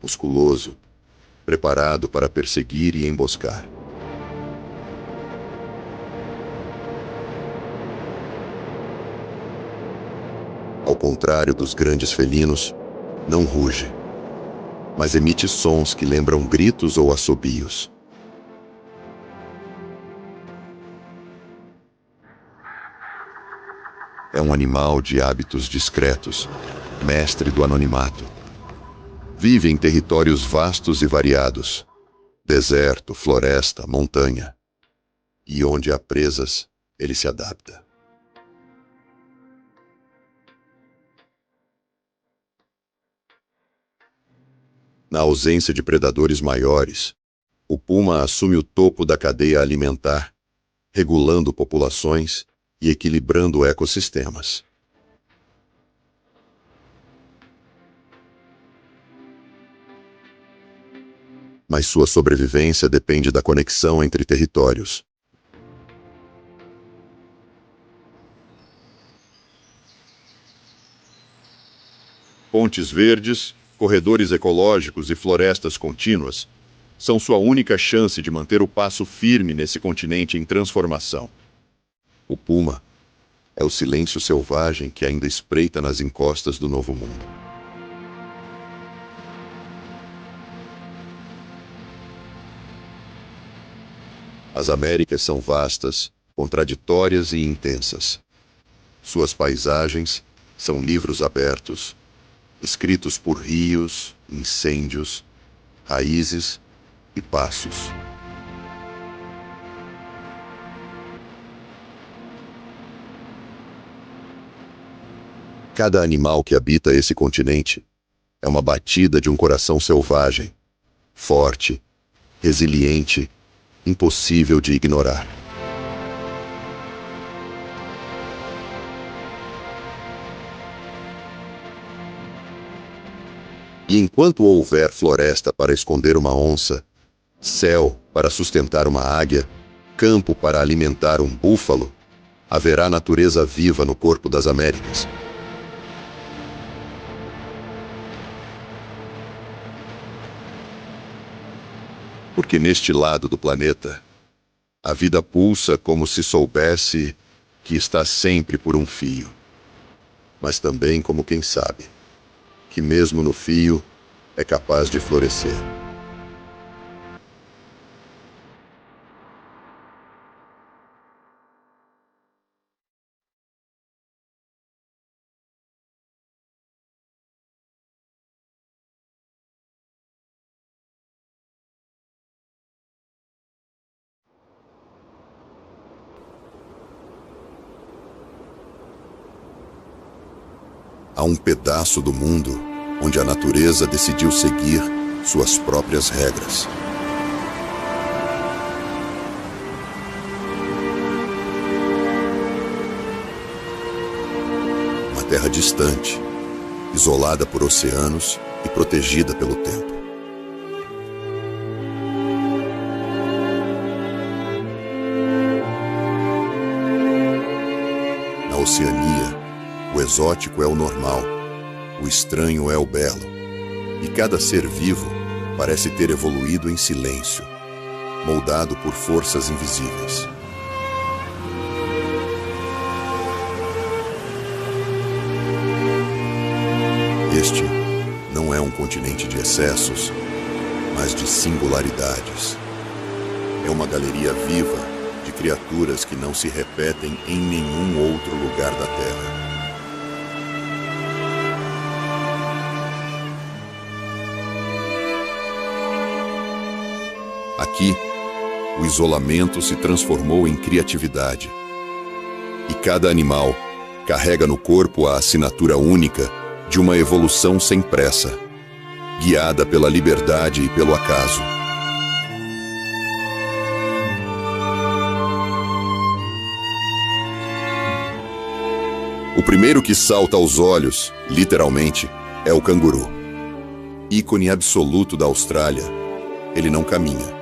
musculoso, preparado para perseguir e emboscar. Ao contrário dos grandes felinos, não ruge, mas emite sons que lembram gritos ou assobios. É um animal de hábitos discretos, mestre do anonimato. Vive em territórios vastos e variados, deserto, floresta, montanha. E onde há presas, ele se adapta. Na ausência de predadores maiores, o puma assume o topo da cadeia alimentar, regulando populações e equilibrando ecossistemas. Mas sua sobrevivência depende da conexão entre territórios. Pontes verdes, corredores ecológicos e florestas contínuas são sua única chance de manter o passo firme nesse continente em transformação. O puma é o silêncio selvagem que ainda espreita nas encostas do Novo Mundo. As Américas são vastas, contraditórias e intensas. Suas paisagens são livros abertos, escritos por rios, incêndios, raízes e passos. Cada animal que habita esse continente é uma batida de um coração selvagem, forte, resiliente, impossível de ignorar. E enquanto houver floresta para esconder uma onça, céu para sustentar uma águia, campo para alimentar um búfalo, haverá natureza viva no corpo das Américas. Porque neste lado do planeta, a vida pulsa como se soubesse que está sempre por um fio, mas também como quem sabe que mesmo no fio é capaz de florescer. Há um pedaço do mundo onde a natureza decidiu seguir suas próprias regras. Uma terra distante, isolada por oceanos e protegida pelo tempo. Na Oceania, o exótico é o normal, o estranho é o belo, e cada ser vivo parece ter evoluído em silêncio, moldado por forças invisíveis. Este não é um continente de excessos, mas de singularidades. É uma galeria viva de criaturas que não se repetem em nenhum outro lugar da Terra. Aqui, o isolamento se transformou em criatividade. E cada animal carrega no corpo a assinatura única de uma evolução sem pressa, guiada pela liberdade e pelo acaso. O primeiro que salta aos olhos, literalmente, é o canguru. Ícone absoluto da Austrália, ele não caminha.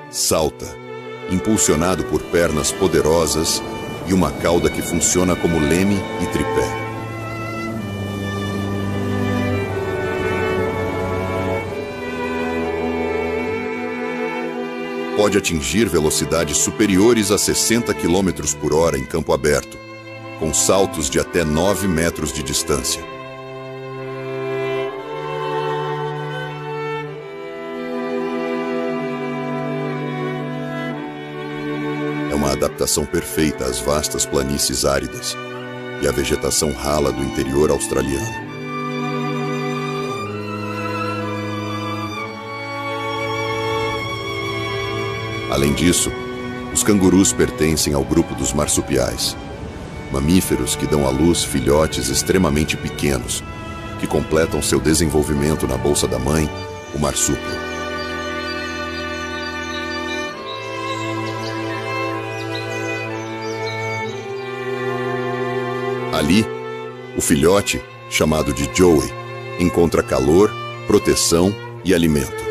Salta, impulsionado por pernas poderosas e uma cauda que funciona como leme e tripé. Pode atingir velocidades superiores a 60 km por hora em campo aberto, com saltos de até 9 metros de distância. É uma adaptação perfeita às vastas planícies áridas e à vegetação rala do interior australiano. Além disso, os cangurus pertencem ao grupo dos marsupiais, mamíferos que dão à luz filhotes extremamente pequenos, que completam seu desenvolvimento na bolsa da mãe, o marsúpio. Ali, o filhote, chamado de Joey, encontra calor, proteção e alimento.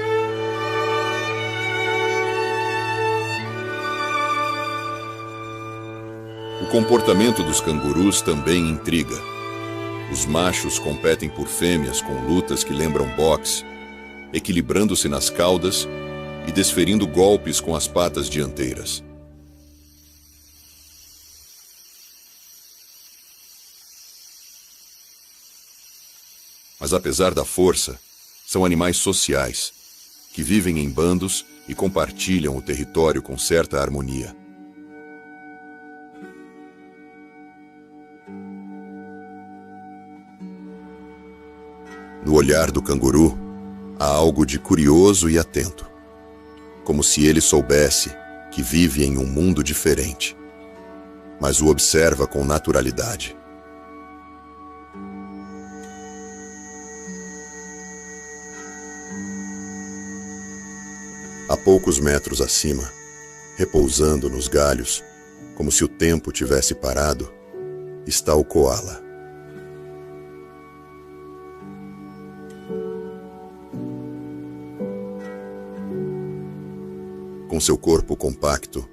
O comportamento dos cangurus também intriga. Os machos competem por fêmeas com lutas que lembram boxe, equilibrando-se nas caudas e desferindo golpes com as patas dianteiras. Mas apesar da força, são animais sociais, que vivem em bandos e compartilham o território com certa harmonia. No olhar do canguru, há algo de curioso e atento, como se ele soubesse que vive em um mundo diferente, mas o observa com naturalidade. A poucos metros acima, repousando nos galhos, como se o tempo tivesse parado, está o coala. Com seu corpo compacto,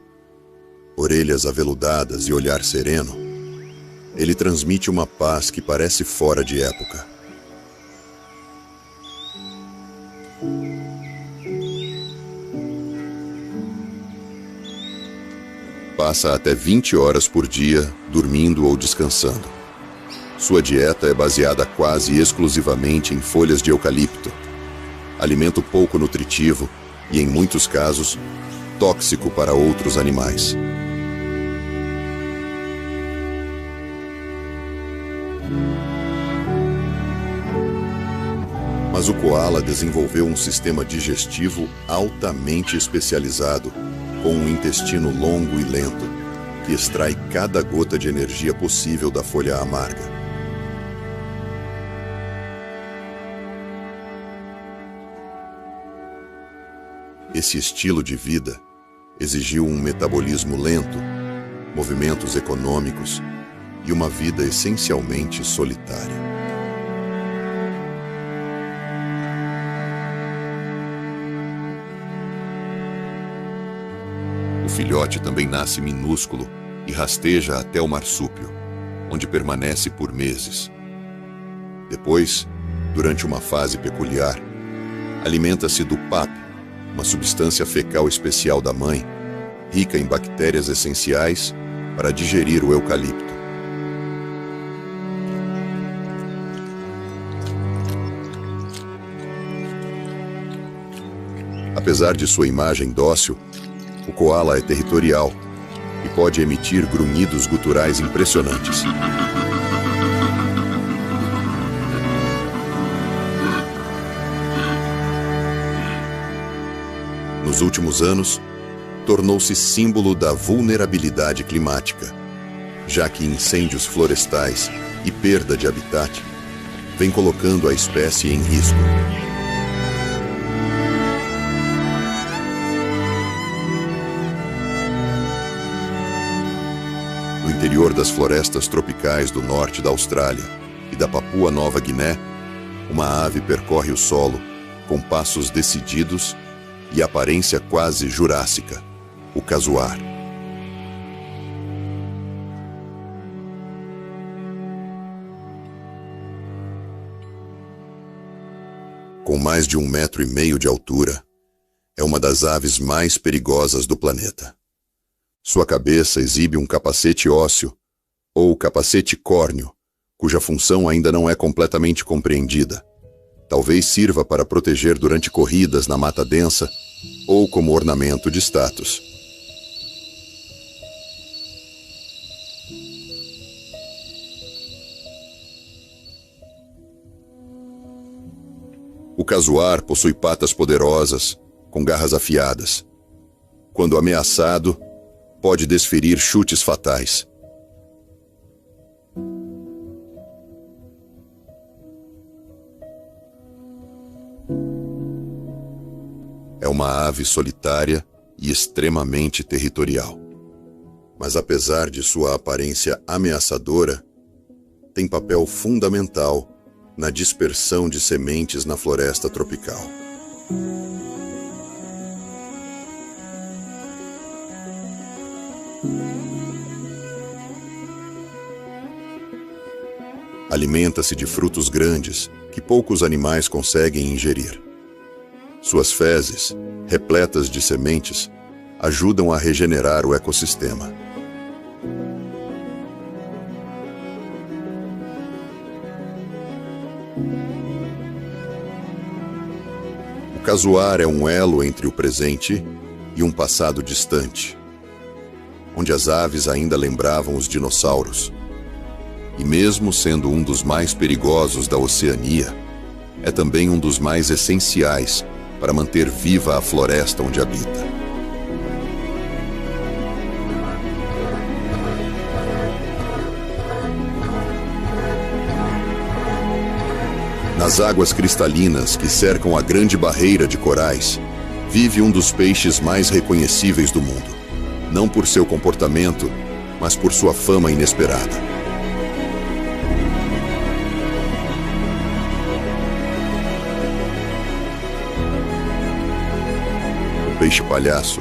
orelhas aveludadas e olhar sereno, ele transmite uma paz que parece fora de época. Passa até 20 horas por dia dormindo ou descansando. Sua dieta é baseada quase exclusivamente em folhas de eucalipto, alimento pouco nutritivo e, em muitos casos, tóxico para outros animais. Mas o coala desenvolveu um sistema digestivo altamente especializado, com um intestino longo e lento, que extrai cada gota de energia possível da folha amarga. Esse estilo de vida exigiu um metabolismo lento, movimentos econômicos e uma vida essencialmente solitária. O filhote também nasce minúsculo e rasteja até o marsúpio, onde permanece por meses. Depois, durante uma fase peculiar, alimenta-se do pap, uma substância fecal especial da mãe, rica em bactérias essenciais para digerir o eucalipto. Apesar de sua imagem dócil, o coala é territorial pode emitir grunhidos guturais impressionantes. Nos últimos anos, tornou-se símbolo da vulnerabilidade climática, já que incêndios florestais e perda de habitat vêm colocando a espécie em risco. No interior das florestas tropicais do norte da Austrália e da Papua Nova Guiné, uma ave percorre o solo com passos decididos e aparência quase jurássica, o casuar. Com mais de 1,5 metros de altura, é uma das aves mais perigosas do planeta. Sua cabeça exibe um capacete ósseo, ou capacete córneo, cuja função ainda não é completamente compreendida. Talvez sirva para proteger durante corridas na mata densa ou como ornamento de status. O casuar possui patas poderosas, com garras afiadas. Quando ameaçado, pode desferir chutes fatais. É uma ave solitária e extremamente territorial. Mas apesar de sua aparência ameaçadora, tem papel fundamental na dispersão de sementes na floresta tropical. Alimenta-se de frutos grandes que poucos animais conseguem ingerir. Suas fezes, repletas de sementes, ajudam a regenerar o ecossistema. O casuar é um elo entre o presente e um passado distante, onde as aves ainda lembravam os dinossauros. E mesmo sendo um dos mais perigosos da Oceania, é também um dos mais essenciais para manter viva a floresta onde habita. Nas águas cristalinas que cercam a Grande Barreira de Corais, vive um dos peixes mais reconhecíveis do mundo, não por seu comportamento, mas por sua fama inesperada. O peixe-palhaço,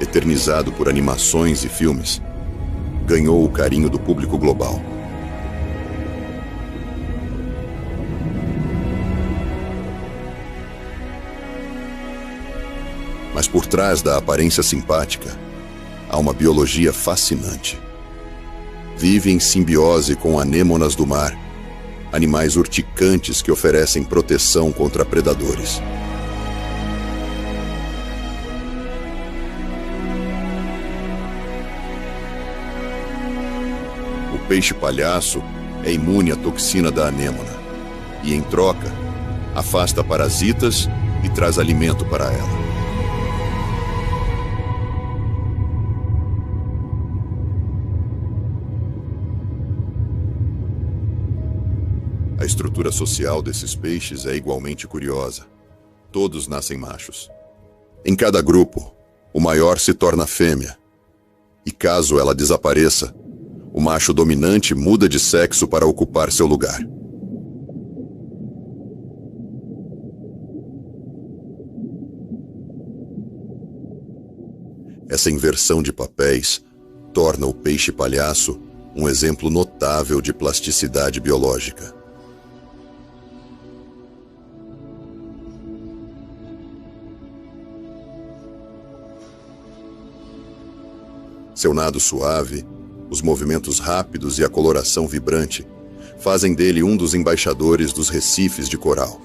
eternizado por animações e filmes, ganhou o carinho do público global. Mas por trás da aparência simpática, há uma biologia fascinante. Vive em simbiose com anêmonas do mar, animais urticantes que oferecem proteção contra predadores. O peixe-palhaço é imune à toxina da anêmona e, em troca, afasta parasitas e traz alimento para ela. A estrutura social desses peixes é igualmente curiosa. Todos nascem machos. Em cada grupo, o maior se torna fêmea. E caso ela desapareça, o macho dominante muda de sexo para ocupar seu lugar. Essa inversão de papéis torna o peixe-palhaço um exemplo notável de plasticidade biológica. Seu nado suave, os movimentos rápidos e a coloração vibrante fazem dele um dos embaixadores dos recifes de coral.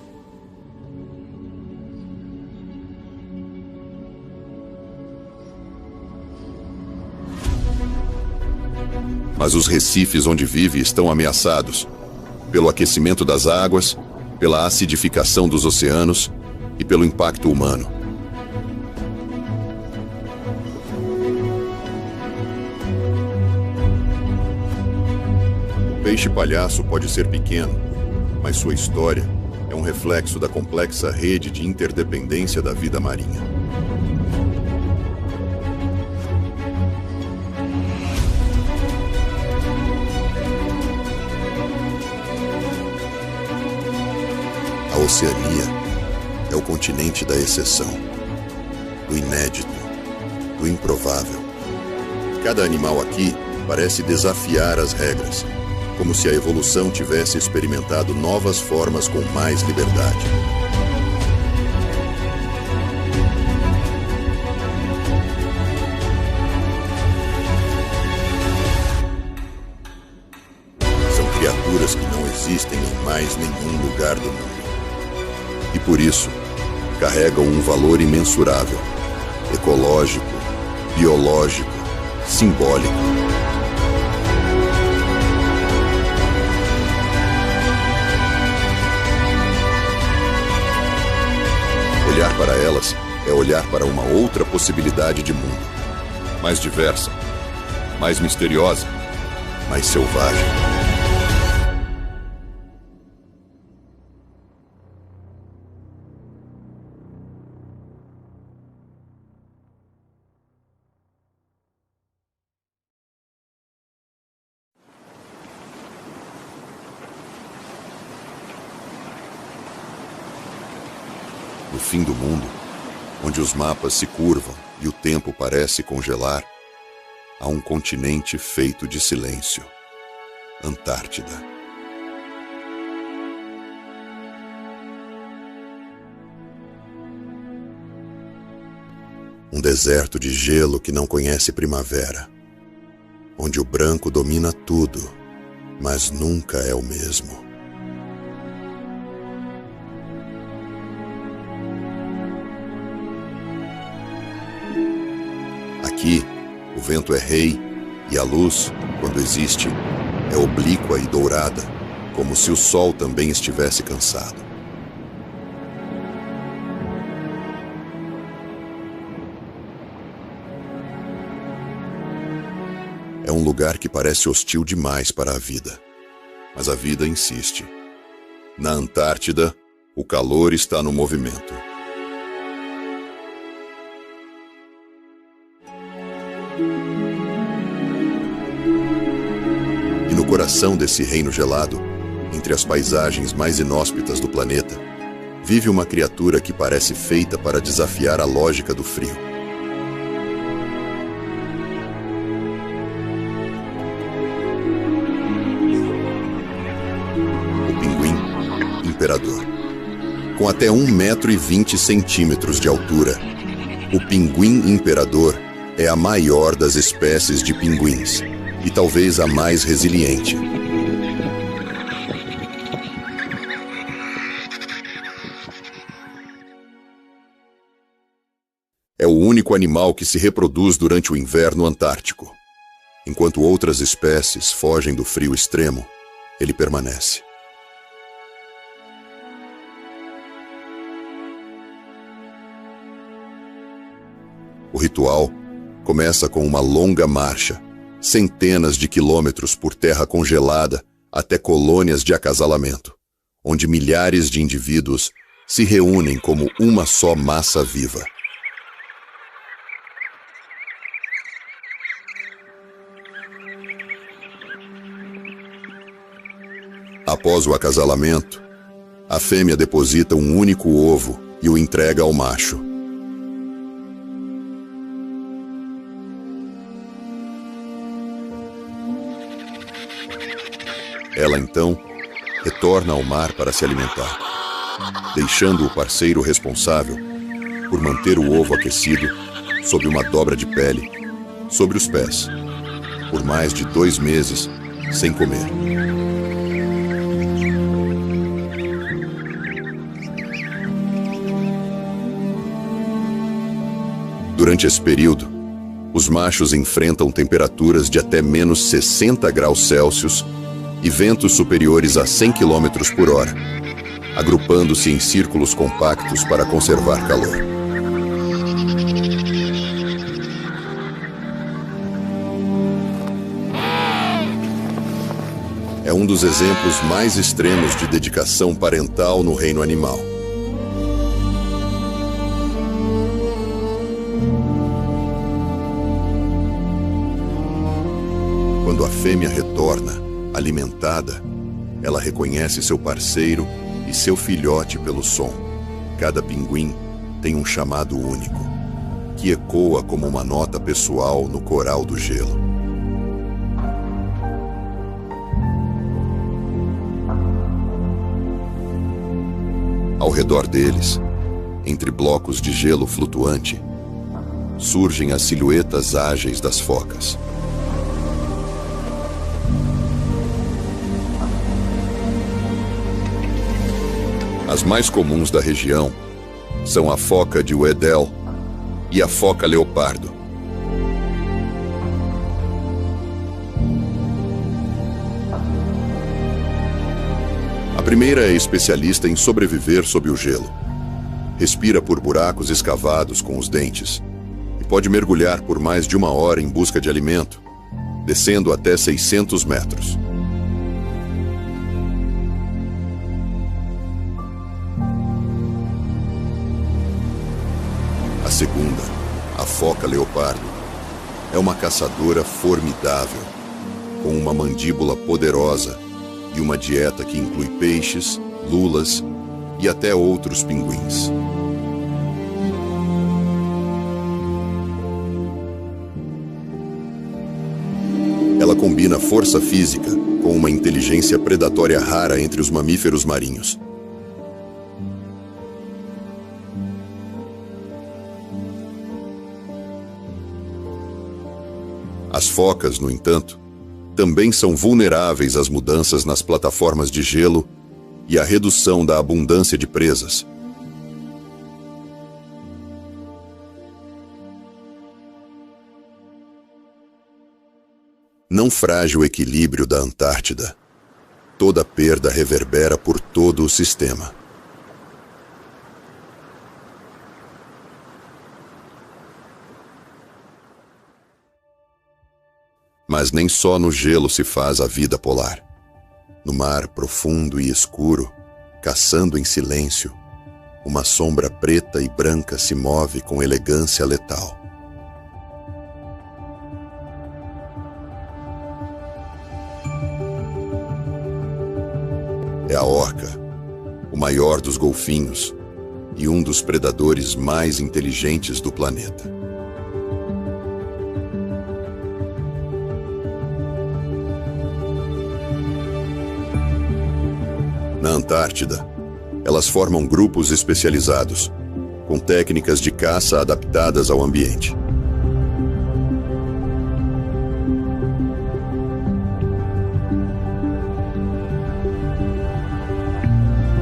Mas os recifes onde vive estão ameaçados pelo aquecimento das águas, pela acidificação dos oceanos e pelo impacto humano. O peixe-palhaço pode ser pequeno, mas sua história é um reflexo da complexa rede de interdependência da vida marinha. A Oceania é o continente da exceção, do inédito, do improvável. Cada animal aqui parece desafiar as regras, como se a evolução tivesse experimentado novas formas com mais liberdade. São criaturas que não existem em mais nenhum lugar do mundo. E por isso, carregam um valor imensurável, ecológico, biológico, simbólico. Olhar para elas é olhar para uma outra possibilidade de mundo, mais diversa, mais misteriosa, mais selvagem. No fim do mundo, onde os mapas se curvam e o tempo parece congelar, há um continente feito de silêncio: Antártida. Um deserto de gelo que não conhece primavera, onde o branco domina tudo, mas nunca é o mesmo. Aqui, o vento é rei e a luz, quando existe, é oblíqua e dourada, como se o sol também estivesse cansado. É um lugar que parece hostil demais para a vida, mas a vida insiste. Na Antártida, o calor está no movimento. E no coração desse reino gelado, entre as paisagens mais inóspitas do planeta, vive uma criatura que parece feita para desafiar a lógica do frio. O pinguim imperador. Com até 1,20 m de altura, o pinguim imperador é a maior das espécies de pinguins e talvez a mais resiliente. É o único animal que se reproduz durante o inverno antártico. Enquanto outras espécies fogem do frio extremo, ele permanece. O ritual começa com uma longa marcha, centenas de quilômetros por terra congelada até colônias de acasalamento, onde milhares de indivíduos se reúnem como uma só massa viva. Após o acasalamento, a fêmea deposita um único ovo e o entrega ao macho. Ela, então, retorna ao mar para se alimentar, deixando o parceiro responsável por manter o ovo aquecido sob uma dobra de pele, sobre os pés, por mais de 2 meses, sem comer. Durante esse período, Os machos enfrentam temperaturas de até menos 60 graus Celsius e ventos superiores a 100 km por hora, agrupando-se em círculos compactos para conservar calor. É um dos exemplos mais extremos de dedicação parental no reino animal. Quando a fêmea retorna, alimentada, ela reconhece seu parceiro e seu filhote pelo som. Cada pinguim tem um chamado único, que ecoa como uma nota pessoal no coral do gelo. Ao redor deles, entre blocos de gelo flutuante, surgem as silhuetas ágeis das focas. As mais comuns da região são a foca de Weddell e a foca leopardo. A primeira é especialista em sobreviver sob o gelo. Respira por buracos escavados com os dentes e pode mergulhar por mais de 1 hora em busca de alimento, descendo até 600 metros. A segunda, a foca leopardo, é uma caçadora formidável, com uma mandíbula poderosa e uma dieta que inclui peixes, lulas e até outros pinguins. Ela combina força física com uma inteligência predatória rara entre os mamíferos marinhos. As focas, no entanto, também são vulneráveis às mudanças nas plataformas de gelo e à redução da abundância de presas. Não frágil equilíbrio da Antártida, toda perda reverbera por todo o sistema. Mas nem só no gelo se faz a vida polar. No mar profundo e escuro, caçando em silêncio, uma sombra preta e branca se move com elegância letal. É a orca, o maior dos golfinhos e um dos predadores mais inteligentes do planeta. Na Antártida, elas formam grupos especializados, com técnicas de caça adaptadas ao ambiente.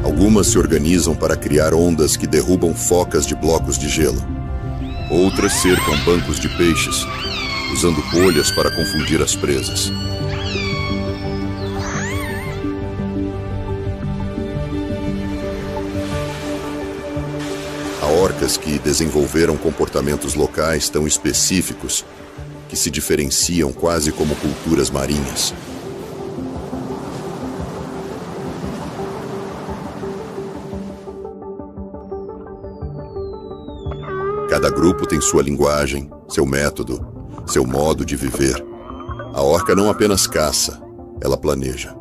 Algumas se organizam para criar ondas que derrubam focas de blocos de gelo. Outras cercam bancos de peixes, usando bolhas para confundir as presas. Há orcas que desenvolveram comportamentos locais tão específicos que se diferenciam quase como culturas marinhas. Cada grupo tem sua linguagem, seu método, seu modo de viver. A orca não apenas caça, ela planeja.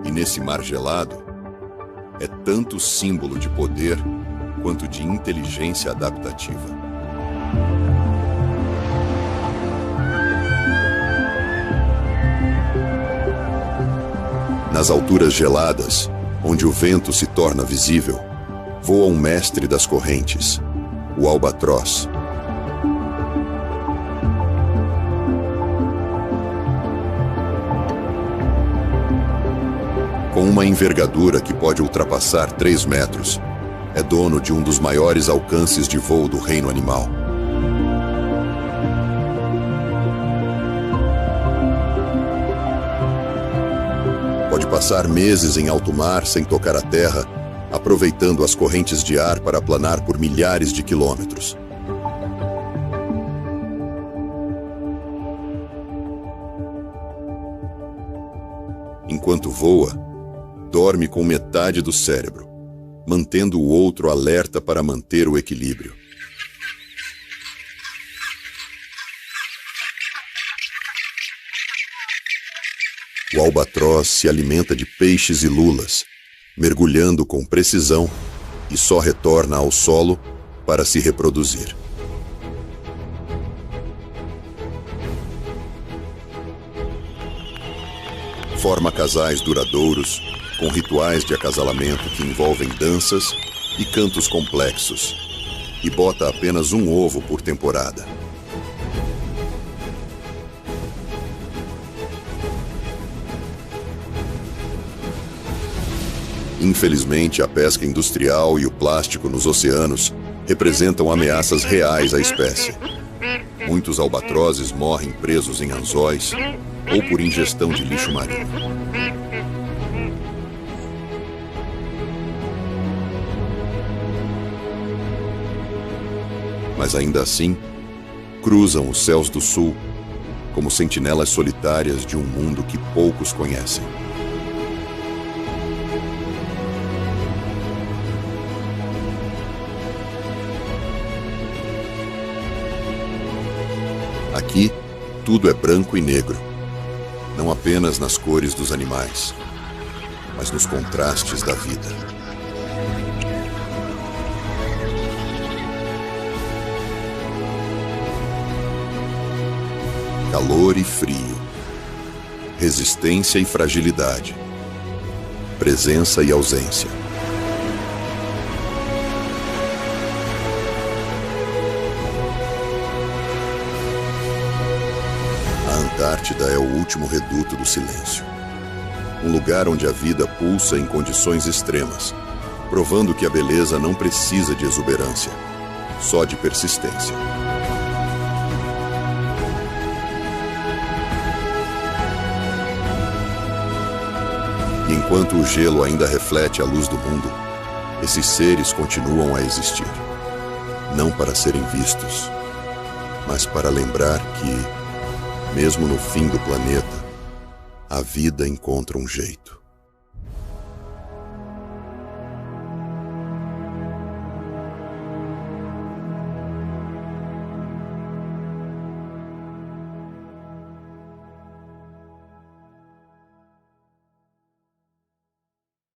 E nesse mar gelado, é tanto símbolo de poder quanto de inteligência adaptativa. Nas alturas geladas, onde o vento se torna visível, voa um mestre das correntes, o albatroz. Com uma envergadura que pode ultrapassar 3 metros, é dono de um dos maiores alcances de voo do reino animal. Pode passar meses em alto mar sem tocar a terra, aproveitando as correntes de ar para planar por milhares de quilômetros. Enquanto voa, dorme com metade do cérebro, mantendo o outro alerta para manter o equilíbrio. O albatroz se alimenta de peixes e lulas, mergulhando com precisão e só retorna ao solo para se reproduzir. Forma casais duradouros, com rituais de acasalamento que envolvem danças e cantos complexos, e bota apenas um ovo por temporada. Infelizmente, a pesca industrial e o plástico nos oceanos representam ameaças reais à espécie. Muitos albatrozes morrem presos em anzóis ou por ingestão de lixo marinho. Mas ainda assim, cruzam os céus do sul como sentinelas solitárias de um mundo que poucos conhecem. Aqui, tudo é branco e negro, não apenas nas cores dos animais, mas nos contrastes da vida. Calor e frio, resistência e fragilidade, presença e ausência. A Antártida é o último reduto do silêncio. Um lugar onde a vida pulsa em condições extremas, provando que a beleza não precisa de exuberância, só de persistência. E enquanto o gelo ainda reflete a luz do mundo, esses seres continuam a existir. Não para serem vistos, mas para lembrar que, mesmo no fim do planeta, a vida encontra um jeito.